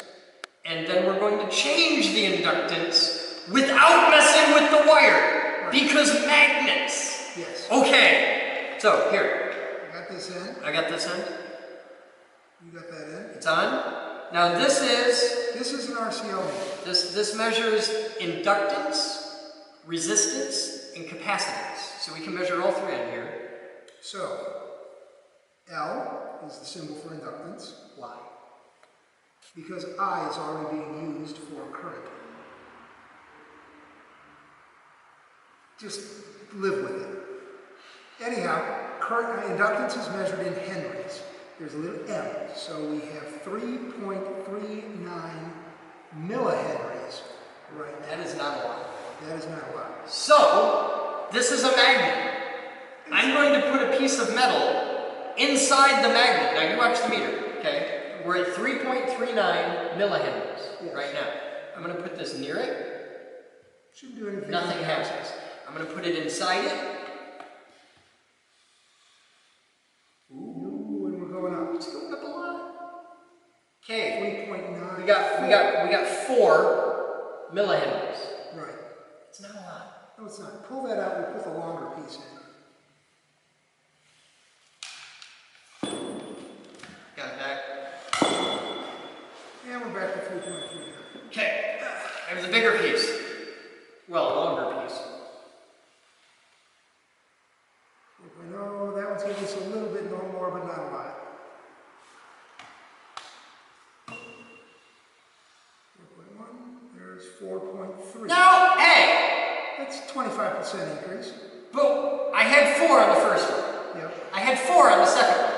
Speaker 1: And then we're going to change the inductance without messing with the wire. Right. Because magnets.
Speaker 2: Yes.
Speaker 1: Okay. So, here.
Speaker 2: I got this in.
Speaker 1: I got this in.
Speaker 2: You got that in.
Speaker 1: It's on. Now this is
Speaker 2: an RCO meter.
Speaker 1: This measures inductance, resistance, and capacitance. So we can measure all three on here.
Speaker 2: So, L is the symbol for inductance.
Speaker 1: Why?
Speaker 2: Because I is already being used for current. Just live with it. Anyhow, current inductance is measured in henries. There's a little m, so we have 3.39 millihenries right now.
Speaker 1: That is not a lot.
Speaker 2: That is not a lot.
Speaker 1: So, this is a magnet. I'm going to put a piece of metal inside the magnet. Now you watch the meter, okay? We're at 3.39 millihenries right now. I'm going to put this near it.
Speaker 2: Shouldn't do anything.
Speaker 1: Nothing happens. I'm going to put it inside it.
Speaker 2: Ooh, and we're going up.
Speaker 1: It's going up a lot. Okay.
Speaker 2: 3.9.
Speaker 1: We got 4 millihenries.
Speaker 2: Right.
Speaker 1: It's not a lot.
Speaker 2: No, it's not. Pull that out. We'll put the longer piece in.
Speaker 1: Got it back.
Speaker 2: And we're back to 3.39.
Speaker 1: Okay. I have the bigger piece. Well, longer piece.
Speaker 2: 4.0. That one's giving us a little bit more, but not a lot. 4.1. There's 4.3.
Speaker 1: No! Hey!
Speaker 2: That's 25% increase.
Speaker 1: But I had 4 on the first one.
Speaker 2: Yep.
Speaker 1: I had 4 on the second one.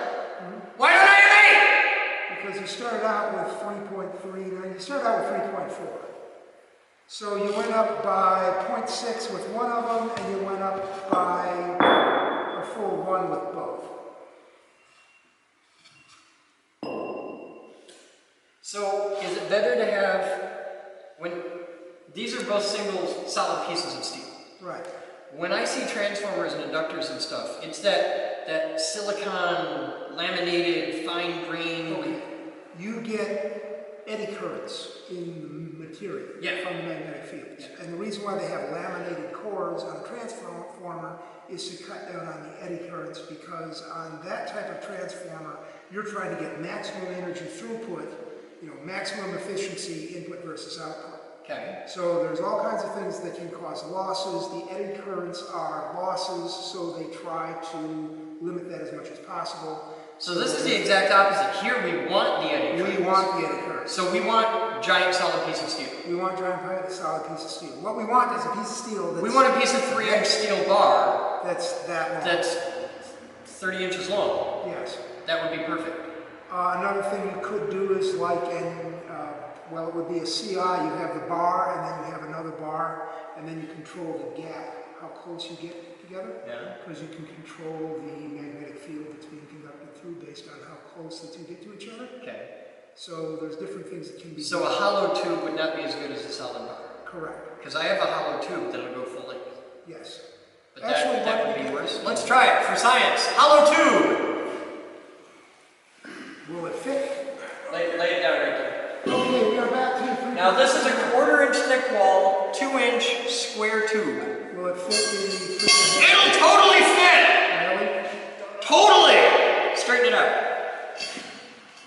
Speaker 1: Why don't I have 8?
Speaker 2: Because you started out with 3.3, you started out with 3.4. So you went up by 0.6 with one of them, and you went up by a full 1 with both.
Speaker 1: So is it better to have, when these are both single solid pieces of steel.
Speaker 2: Right.
Speaker 1: When I see transformers and inductors and stuff, it's that silicon laminated fine grain.
Speaker 2: Okay. You get eddy currents in the material from the magnetic fields. Yeah. And the reason why they have laminated cores on a transformer is to cut down on the eddy currents, because on that type of transformer, you're trying to get maximum energy throughput, maximum efficiency input versus output.
Speaker 1: Okay.
Speaker 2: So there's all kinds of things that can cause losses. The eddy currents are losses, so they try to limit that as much as possible.
Speaker 1: So this is the exact opposite. Here we want the eddy currents.
Speaker 2: We want the eddy currents.
Speaker 1: So we want giant solid piece of steel.
Speaker 2: We want giant solid piece of steel. What we want is a piece of steel that's...
Speaker 1: We want a piece of 3-inch steel bar.
Speaker 2: That's that long.
Speaker 1: That's 30 inches long.
Speaker 2: Yes.
Speaker 1: That would be perfect.
Speaker 2: Another thing you could do is like well, it would be a CI. You have the bar, and then you have another bar, and then you control the gap, how close you get together.
Speaker 1: Yeah.
Speaker 2: Because you can control the magnetic field that's being conducted through based on how close the two get to each other.
Speaker 1: Okay.
Speaker 2: So there's different things that can be
Speaker 1: So a hollow tube would not be as good as a solid bar?
Speaker 2: Correct.
Speaker 1: Because I have a hollow tube that'll go full length.
Speaker 2: Yes.
Speaker 1: But that would be worse. Let's try it for science. Hollow tube!
Speaker 2: Will it fit?
Speaker 1: Lay it down right there.
Speaker 2: Okay, we are back to 3.
Speaker 1: Now this is a 1/4 inch thick wall, 2-inch square tube.
Speaker 2: Will it fit the...
Speaker 1: It'll totally fit!
Speaker 2: Really?
Speaker 1: Totally! Straighten it up.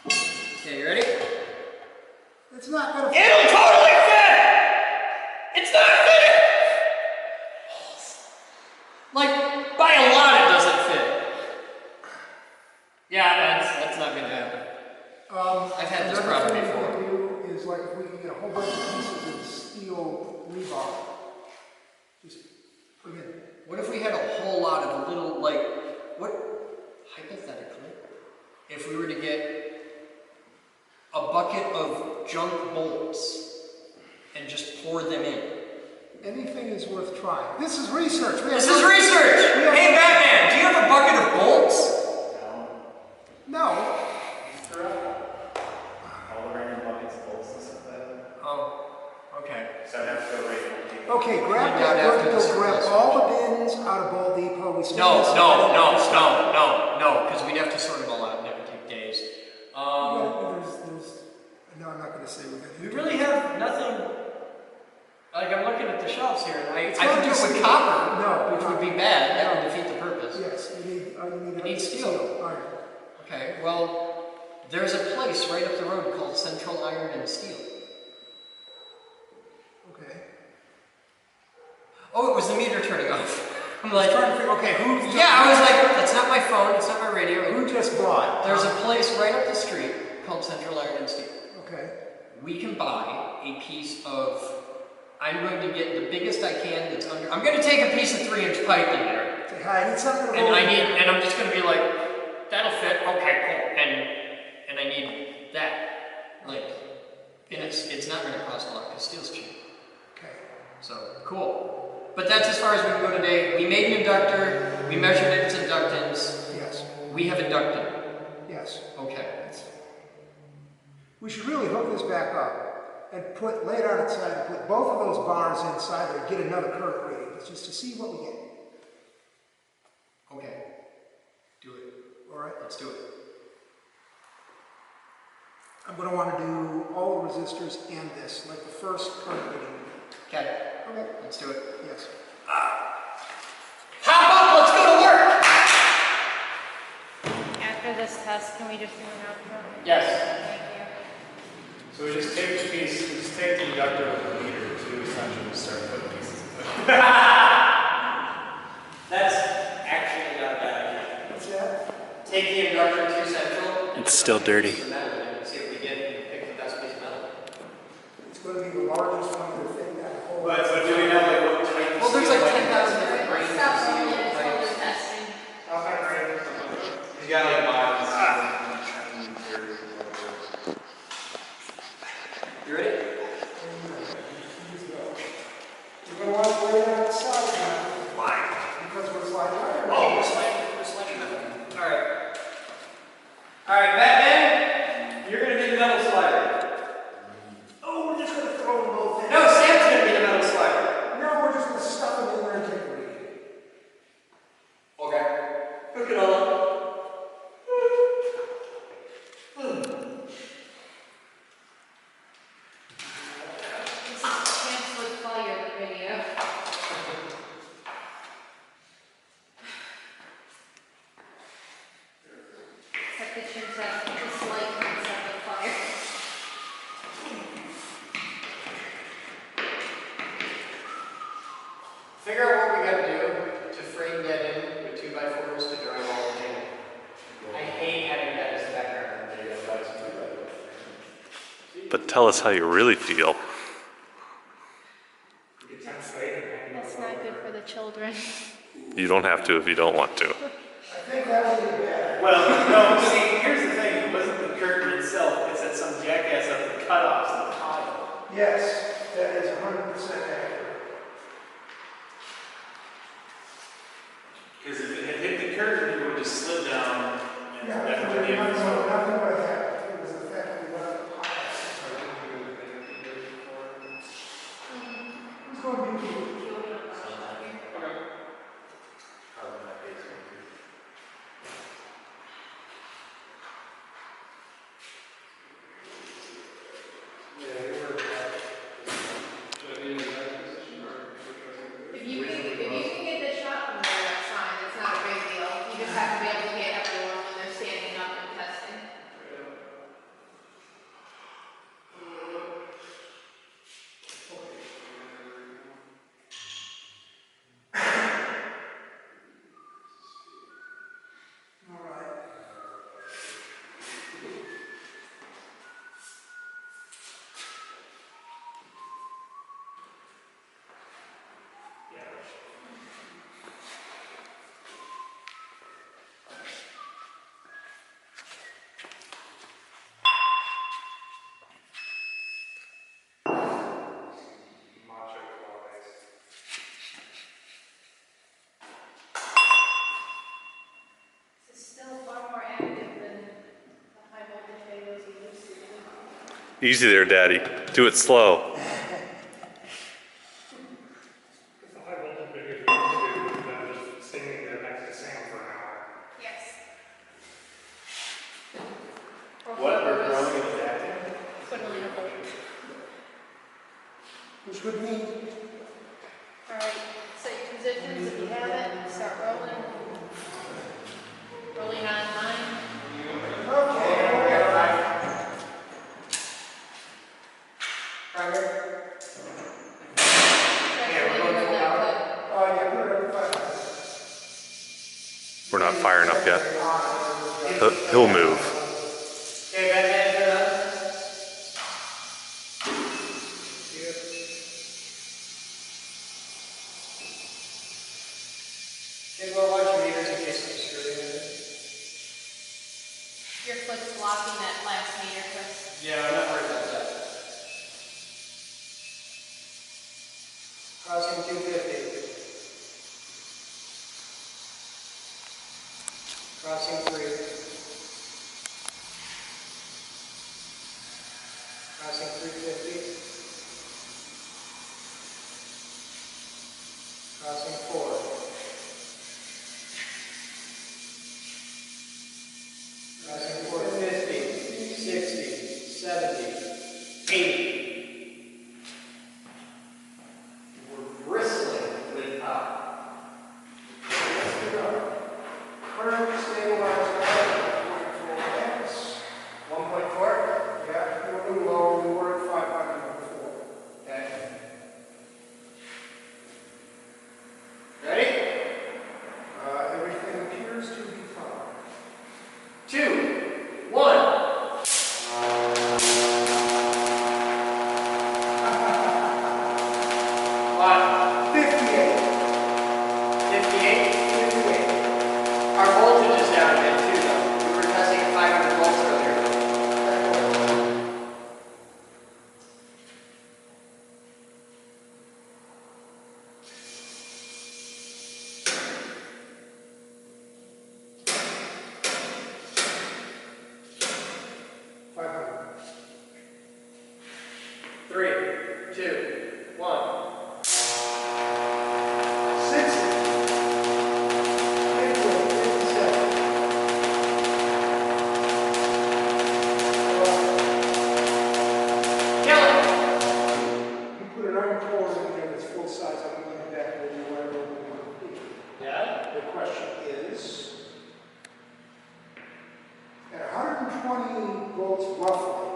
Speaker 1: Okay, you ready?
Speaker 2: It's not gonna fit.
Speaker 1: It'll totally fit! It's not fitting! Like, by a lot it doesn't fit. Yeah, that's not gonna happen. I've had this problem before.
Speaker 2: What we can do is like if we can get a whole bunch of pieces of steel rebar, just bring it.
Speaker 1: What if we had a whole lot of little, like, what, hypothetically, if we were to get a bucket of junk bolts and just pour them in?
Speaker 2: Anything is worth trying. This is research.
Speaker 1: This is research! Hey, Batman, do you have a bucket of bolts?
Speaker 2: No.
Speaker 7: All the random buckets, bolts and stuff like that.
Speaker 1: Oh, okay.
Speaker 7: So I'd have to go right.
Speaker 2: Okay, grab
Speaker 1: Find out
Speaker 2: that.
Speaker 1: after
Speaker 2: We'll
Speaker 1: this
Speaker 2: grab
Speaker 1: research.
Speaker 2: all the bins out of Ball Depot. We still
Speaker 1: No,
Speaker 2: need some-
Speaker 1: no, because we'd have to sort them all out and it would take days.
Speaker 2: No, I'm not going to say we're going to.
Speaker 1: We really have nothing. Like, I'm looking at the shelves here, and I
Speaker 2: It's
Speaker 1: could
Speaker 2: hard
Speaker 1: do
Speaker 2: to
Speaker 1: it with
Speaker 2: see.
Speaker 1: copper,
Speaker 2: No,
Speaker 1: which would be bad. That would defeat the purpose.
Speaker 2: Yes, you need
Speaker 1: need steel.
Speaker 2: Iron.
Speaker 1: Okay, well, there's a place right up the road called Central Iron and Steel.
Speaker 2: Okay.
Speaker 1: Oh, it was the meter turning off. I'm like,
Speaker 2: Trying to figure. Okay, who?
Speaker 1: yeah, I was like, that's not my phone, it's not my radio.
Speaker 2: Who just bought?
Speaker 1: There's a place right up the street called Central Iron and Steel.
Speaker 2: Okay.
Speaker 1: We can buy a piece of, I'm going to get the biggest I can that's under, I'm going to take a piece of 3-inch pipe in there.
Speaker 2: Say hi. I need something to
Speaker 1: And
Speaker 2: hold.
Speaker 1: and I'm just going to be like, that'll fit, okay, cool. And I need that. Like, and it's not going to cost a lot because steel's cheap.
Speaker 2: Okay.
Speaker 1: So, cool. But that's as far as we can go today. We made an inductor, we measured its inductance.
Speaker 2: Yes.
Speaker 1: We have inducted.
Speaker 2: Yes.
Speaker 1: Okay.
Speaker 2: We should really hook this back up and lay it on its side and put both of those bars inside there and get another current reading, just to see what we get.
Speaker 1: Okay. Do it.
Speaker 2: All right.
Speaker 1: Let's do it.
Speaker 2: I'm going to want to do all the resistors and this, like the first current reading.
Speaker 1: Okay.
Speaker 2: Okay.
Speaker 1: Let's do it.
Speaker 2: Yes.
Speaker 1: Hop up! Let's go to work!
Speaker 8: After this test, can we just do an outro?
Speaker 1: Yes.
Speaker 8: Thank you.
Speaker 7: So we just take the piece, we just take the inductor of the meter to essentially just start putting pieces of it.
Speaker 1: That's actually not a bad idea.
Speaker 2: What's that?
Speaker 1: Take the inductor to Central.
Speaker 11: It's still dirty.
Speaker 1: See if we get pick the best piece of metal.
Speaker 2: It's going to be the largest one to fit that whole.
Speaker 7: But so do we know like what type of
Speaker 1: Well, there's
Speaker 7: steel,
Speaker 1: like 10,000 different grains of
Speaker 8: Stop
Speaker 1: steel
Speaker 8: rolling until
Speaker 1: types.
Speaker 8: we're testing.
Speaker 7: You got like miles.
Speaker 1: You ready?
Speaker 2: You're going to want to lay it on its side now. Why? Because we're sliding iron.
Speaker 1: Oh, we're sliding metal. Alright. Alright, Batman, you're gonna be the metal slider.
Speaker 2: Oh, we're just going to throw them both in.
Speaker 1: No, Sam's gonna be the metal slider.
Speaker 2: No, we're just going to stuff them in there and take a reading.
Speaker 1: Okay. Hook it all up.
Speaker 8: This is Chance with Fire video. Except the chimps have a slight concept of fire.
Speaker 1: Figure out what we gotta do to frame that in with 2x4s to drive all the in. I hate having that as the background.
Speaker 11: But tell us how you really feel.
Speaker 8: That's not good for the children.
Speaker 11: You don't have to if you don't want to.
Speaker 2: I think that would be bad.
Speaker 7: Well, no, see, here's the thing, it wasn't the curtain itself, it's that some jackass up the cutoffs of the tile.
Speaker 2: Yes, that is 100% accurate.
Speaker 7: Because if it had hit the curtain, it would have just slid down and
Speaker 2: Yeah,
Speaker 7: that would
Speaker 2: nothing
Speaker 7: be
Speaker 2: would happen. It was the fact that we left the piles. Who's going to be here?
Speaker 11: Easy there, Daddy. Do it slow.
Speaker 5: The high voltage video is better than just standing there next to Sam for an hour.
Speaker 8: Yes.
Speaker 7: What? We're growing in the vacuum?
Speaker 8: Twiddling a bolt.
Speaker 2: Which would mean,
Speaker 8: Alright, set your positions if you have it. Start rolling. Rolling on 9.
Speaker 11: We're not firing up yet. He'll move.
Speaker 7: Okay, Batman, turn on. Okay, well, watch your meters in case I'm screwing with it.
Speaker 8: Your foot's blocking that last meter, Chris.
Speaker 7: Yeah, I'm not worried about that. Crossing 250. Crossing 3. Crossing 350. Crossing 4. Crossing 450, 60, 70, 80. We're bristling with power.
Speaker 2: current stabilized current, 0.4 amps.
Speaker 7: 1.4?
Speaker 2: Yeah, we're a little lower, we were at 500 before.
Speaker 7: Okay. Ready?
Speaker 2: Everything appears to be fine.
Speaker 7: 2, 1. What?
Speaker 2: 58.
Speaker 7: 58? 58. Our voltage is down a bit too, though. We were testing at 500 volts earlier. Three, two, one.
Speaker 2: 120 volts roughly,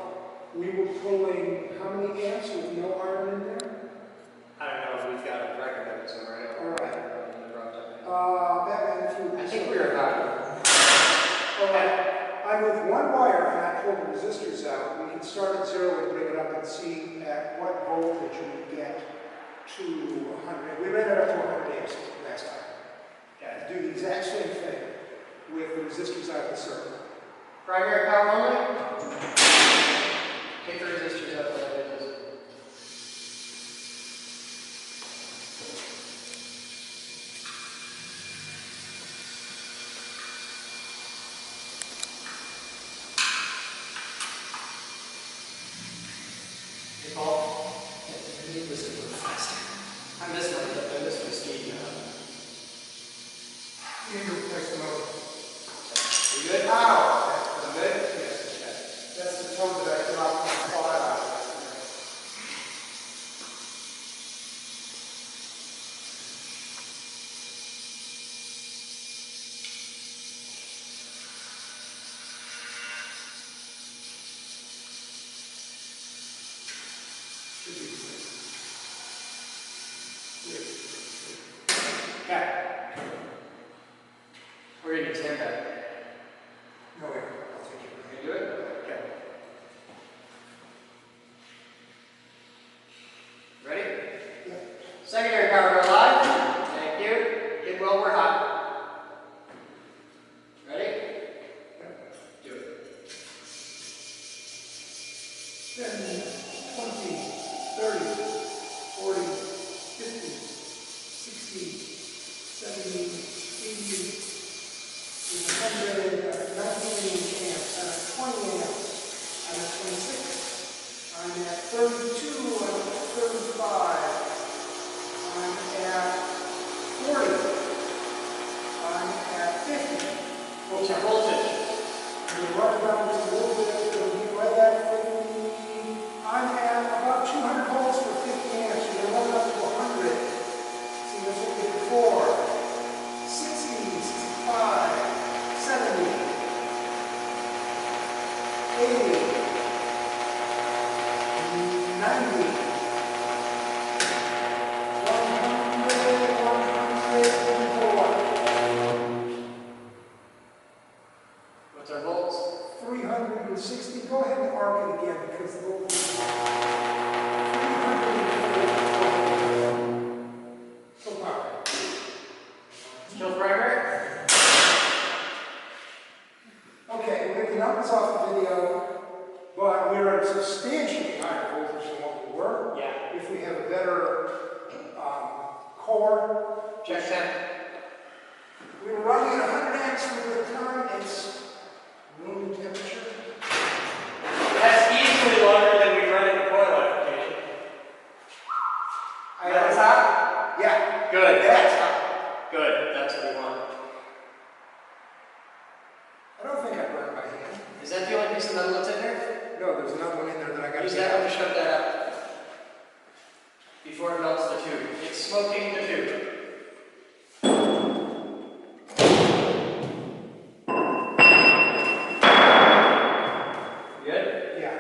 Speaker 2: we were pulling how many amps with no iron in there?
Speaker 7: I don't know if we've got a record of it somewhere.
Speaker 2: All right. Batman through.
Speaker 7: I think we were about.
Speaker 2: All right. I'm with one wire and I pulled the resistors out. We can start at 0 and bring it up and see at what voltage we get to 100. We ran it up to 100 amps last time. Yeah, do the exact same thing with the resistors out of the circuit.
Speaker 7: Primary power only? Take the resistors out like it is. Hey Paul, I need this a little faster. I missed my speed now.
Speaker 2: You need to replace the motor.
Speaker 7: You good?
Speaker 2: Ow!
Speaker 7: I'm good?
Speaker 2: Yes. That's the tone that I dropped my spot out.
Speaker 7: Okay. We're going to stand back.
Speaker 2: No way. I'll take it.
Speaker 7: Can you do it? Okay. Ready?
Speaker 2: Yeah.
Speaker 7: Secondary power go live. Thank you. Get well, we're hot. Ready? Do it.
Speaker 2: 10, 20, 30, 40, 50, 60, 70, 80, 100, 19 amps, 20 amps, 26, 40. I'm at 50.
Speaker 7: What's your voltage?
Speaker 2: We'll run it down just a little bit. It'll be right at 50. I'm at about 200 volts for 50 amps. You're going to run it up to 100. See, that's what we did before. 60, 65, 70, 80, 90, 100, 104.
Speaker 7: What's our volts?
Speaker 2: 360. Go ahead and arc it again because the voltage is 340. So power.
Speaker 7: Still primary?
Speaker 2: Okay, we'll get the numbers off the video, but we're at a substantially higher voltage than what we were.
Speaker 7: Yeah.
Speaker 2: If we have a better core.
Speaker 7: Check 10.
Speaker 2: We were running at 100 amps for the time. It's room temperature.
Speaker 7: That's easily longer than we run in the coil application. That's hot?
Speaker 2: Yeah.
Speaker 7: Good.
Speaker 2: That's hot.
Speaker 7: Good. That's what we want.
Speaker 2: I don't think I burned my hand.
Speaker 7: Is that the only piece of metal that's in there?
Speaker 2: No, there's another one in there that I got to
Speaker 7: Use
Speaker 2: get
Speaker 7: that one
Speaker 2: out.
Speaker 7: to shut that up. Before it melts the tube. It's smoking the tube. Good?
Speaker 2: Yeah.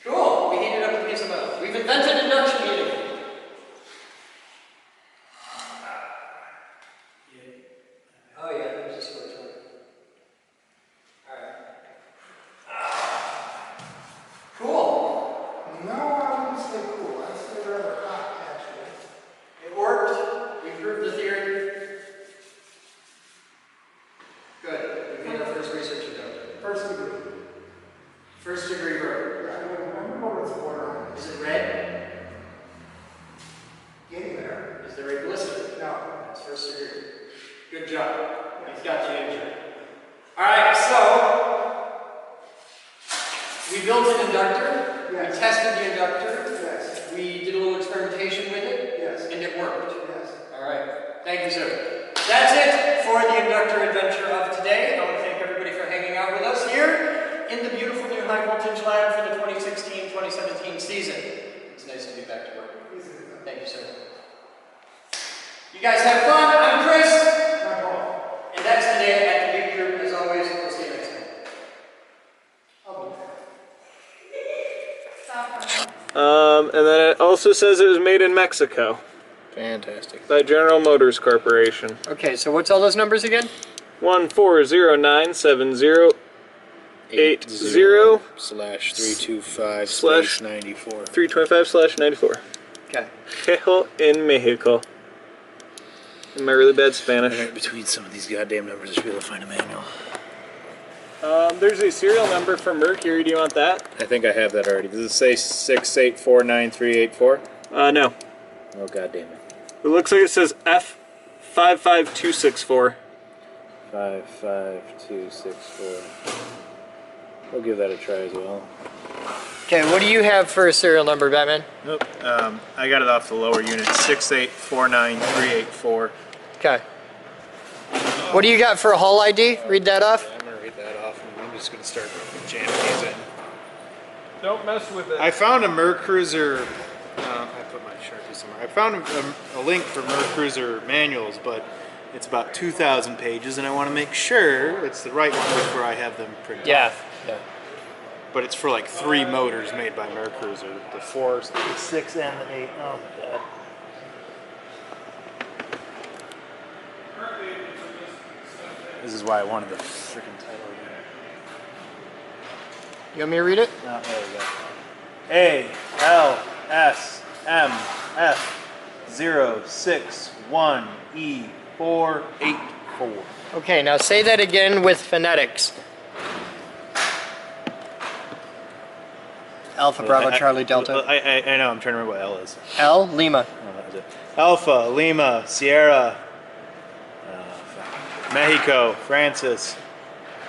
Speaker 7: Cool. We heated up a piece of metal. We've invented induction heating. Oh yeah, there's a switch one. Alright. Cool.
Speaker 2: No, I wouldn't say cool. I'd say rather hot, actually.
Speaker 7: It worked. We proved the theory. Good. We made our first research ago.
Speaker 2: First degree.
Speaker 7: First degree burn.
Speaker 2: I remember what it's border on.
Speaker 7: Is it red?
Speaker 2: Getting there.
Speaker 7: Is the red blister?
Speaker 2: No.
Speaker 7: That's first degree. Good job. He's got you injured. Alright, so we built an inductor.
Speaker 2: Yes.
Speaker 7: We tested the inductor.
Speaker 2: Yes.
Speaker 7: We did a little experimentation with it.
Speaker 2: Yes.
Speaker 7: And it worked.
Speaker 2: Yes.
Speaker 7: Alright. Thank you, sir. That's it for the inductor adventure of today. I want to thank everybody for hanging out with us here in the beautiful new high voltage lab for the 2016-2017 season. It's nice to be back to work. Thank you, sir. You guys have fun. I'm Chris. And that's today at the big group. As always, we'll see you next time.
Speaker 3: And then it also says it was made in Mexico
Speaker 1: Fantastic.
Speaker 3: by General Motors Corporation.
Speaker 1: Okay, so what's all those numbers again?
Speaker 3: 1409708 slash 325 slash
Speaker 10: 94.
Speaker 3: 325/94.
Speaker 1: Okay.
Speaker 3: Quejo en Mexico. In my really bad Spanish.
Speaker 10: Right between some of these goddamn numbers, I should be able to find a manual.
Speaker 3: There's a serial number for Mercury. Do you want that?
Speaker 10: I think I have that already. Does it say 6849384?
Speaker 3: No.
Speaker 10: Oh, goddamn it.
Speaker 3: It looks like it says F55264.
Speaker 10: 55264. We'll give that a try as well.
Speaker 1: Okay, what do you have for a serial number, Batman?
Speaker 3: Nope. I got it off the lower unit. 6849384.
Speaker 1: Okay. What do you got for a hull ID? Read that off.
Speaker 10: I'm going to read that off and I'm just going to start jamming these in.
Speaker 3: Don't mess with it.
Speaker 12: I found a Mercruiser. I put my Sharpie somewhere. I found a link for Mercruiser manuals, but it's about 2,000 pages, and I want to make sure it's the right one before I have them printed.
Speaker 1: Yeah.
Speaker 12: off.
Speaker 1: Yeah.
Speaker 12: But it's for like 3 motors made by Mercruiser: the 4, the 6, and the 8. Oh my god. This is why I wanted the freaking title again.
Speaker 1: You want me to read it?
Speaker 12: Oh, there we go. A L S M F 061 E 484.
Speaker 1: Okay, now say that again with phonetics. Alpha, Bravo, Charlie, Delta.
Speaker 12: I know. I'm trying to remember what L is.
Speaker 1: L, Lima.
Speaker 12: Oh, that was it. Alpha, Lima, Sierra, Mexico, Francis,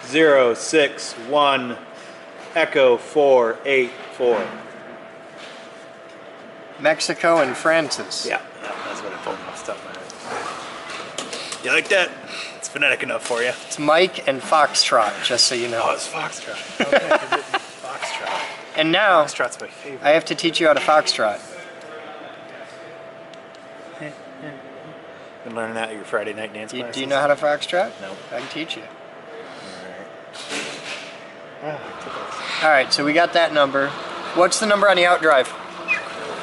Speaker 12: 061 Echo 484.
Speaker 1: Mexico and Francis.
Speaker 12: Yeah, that's what I told him off the top of my head. You like that? It's phonetic enough for you.
Speaker 1: It's Mike and Foxtrot, just so you know.
Speaker 12: Oh, it's Foxtrot. Okay, Foxtrot.
Speaker 1: And now,
Speaker 12: Foxtrot's my favorite.
Speaker 1: I have to teach you how to Foxtrot.
Speaker 12: Been learning that at your Friday night dance classes?
Speaker 1: Do you know how to Foxtrot?
Speaker 12: No.
Speaker 1: I can teach you. All right, so we got that number. What's the number on the outdrive?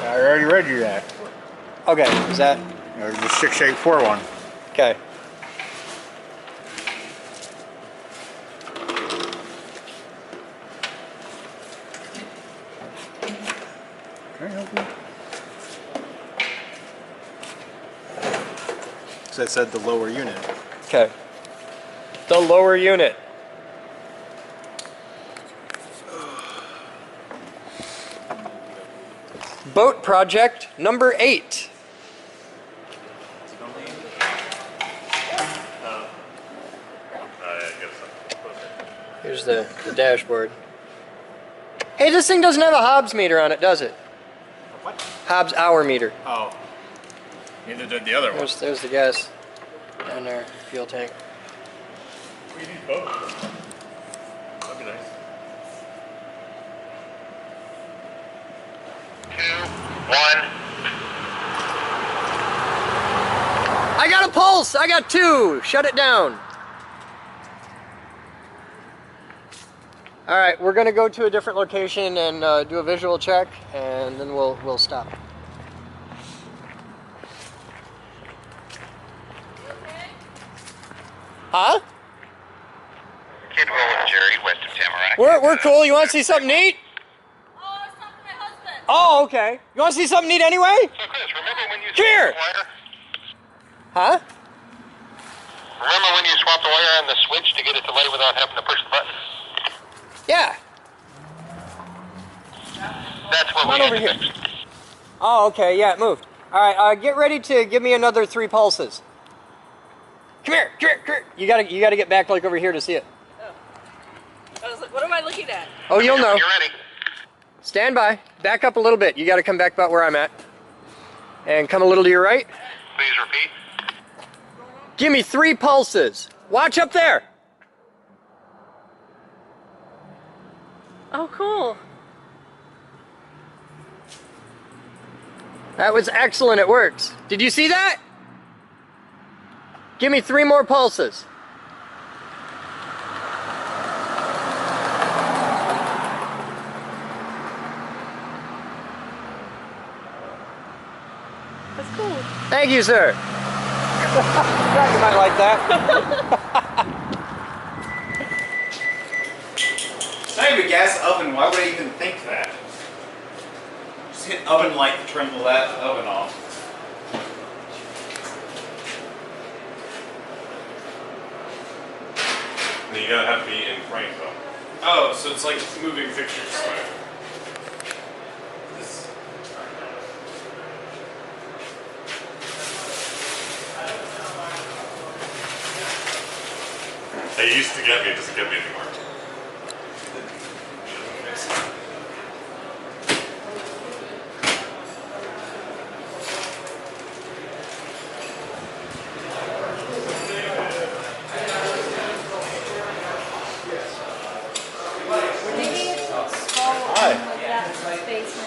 Speaker 12: I already read you that.
Speaker 1: Okay, is that?
Speaker 12: Or the 6841.
Speaker 1: Okay.
Speaker 12: Can I help you? So I said the lower unit.
Speaker 1: Okay. The lower unit. Boat project number 8. Here's the dashboard. Hey, this thing doesn't have a Hobbs meter on it, does it?
Speaker 12: What?
Speaker 1: Hobbs hour meter.
Speaker 12: Oh. Neither did the other one.
Speaker 1: There's the gas down there, fuel tank.
Speaker 11: We need both. That'd be nice.
Speaker 9: 2, 1.
Speaker 1: I got a pulse! I got 2! Shut it down. Alright, we're gonna go to a different location and do a visual check, and then we'll stop. Huh?
Speaker 9: Kidwell and Jerry, west of Tamarack.
Speaker 1: We're cool. You want to see something neat?
Speaker 6: Oh, I was talking to my husband.
Speaker 1: Oh, okay. You want to see something neat anyway?
Speaker 9: So Chris, remember when you
Speaker 1: Come here.
Speaker 9: swapped the wire?
Speaker 1: Huh?
Speaker 9: Remember when you swapped the wire on the switch to get it to light without having to push the button?
Speaker 1: Yeah.
Speaker 9: That's what
Speaker 1: Come
Speaker 9: we
Speaker 1: on
Speaker 9: had
Speaker 1: over
Speaker 9: to
Speaker 1: here.
Speaker 9: fix.
Speaker 1: Oh, okay. Yeah, it moved. All right. Get ready to give me another 3 pulses. Come here. Come here. Come here. You gotta get back like over here to see it.
Speaker 4: I was like, what am I looking at?
Speaker 1: Oh, you'll know.
Speaker 9: You're ready.
Speaker 1: Stand by. Back up a little bit. You got to come back about where I'm at. And come a little to your right.
Speaker 9: Please repeat.
Speaker 1: Give me 3 pulses. Watch up there.
Speaker 4: Oh, cool.
Speaker 1: That was excellent. It works. Did you see that? Give me 3 more pulses.
Speaker 4: That's cool.
Speaker 1: Thank you, sir. Thought you might like that.
Speaker 12: It's not even a gas oven. Why would I even think that? Just hit oven light to turn the oven off.
Speaker 11: And you gotta have to be in frame though.
Speaker 12: Oh, so it's like moving fixtures. This.
Speaker 11: They used to get me, it doesn't get me anymore.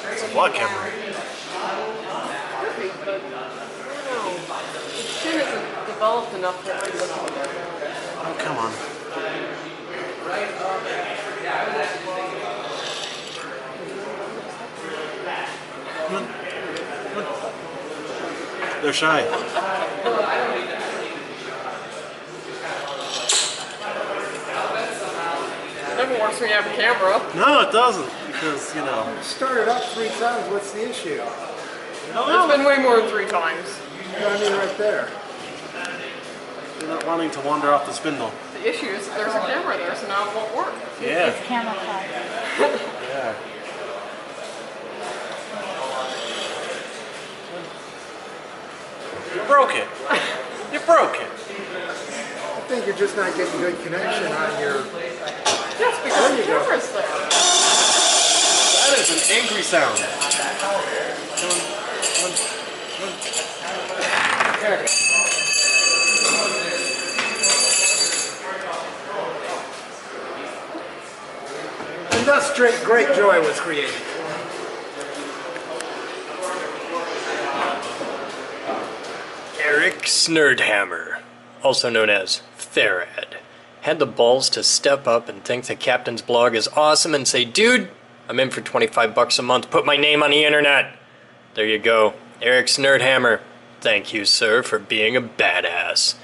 Speaker 12: It's a block camera.
Speaker 4: It isn't developed enough for it to look like that.
Speaker 12: Oh, come on. Come on. They're shy.
Speaker 4: It never works when you have a camera.
Speaker 12: No, it doesn't. Because, you know.
Speaker 2: Started up 3 times, what's the issue?
Speaker 4: It's been way more than 3 times.
Speaker 2: I mean, right there.
Speaker 12: You're not wanting to wander off the spindle.
Speaker 4: The issue is there's a camera there, so now it won't work.
Speaker 12: Yeah.
Speaker 8: It's camouflage.
Speaker 12: Yeah. You broke it. You broke it.
Speaker 2: I think you're just not getting good connection on your...
Speaker 4: Yes, because the camera's there.
Speaker 12: That is an angry sound. Come on. Come on. Come on.
Speaker 2: great joy was created.
Speaker 1: Eric Snerdhammer, also known as Farad, had the balls to step up and think the captain's blog is awesome and say, dude, I'm in for 25 bucks a month, put my name on the internet. There you go, Eric Snerdhammer. Thank you, sir, for being a badass.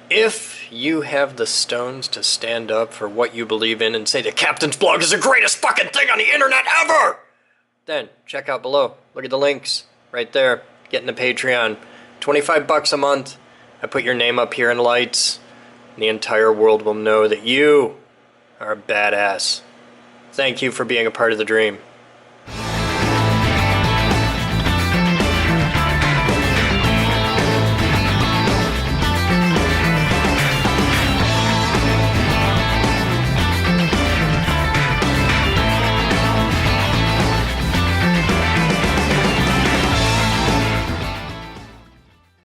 Speaker 1: If you have the stones to stand up for what you believe in and say the captain's blog is the greatest fucking thing on the internet ever, then check out below. Look at the links right there. Get in the Patreon. 25 bucks a month. I put your name up here in lights. And the entire world will know that you are a badass. Thank you for being a part of the dream.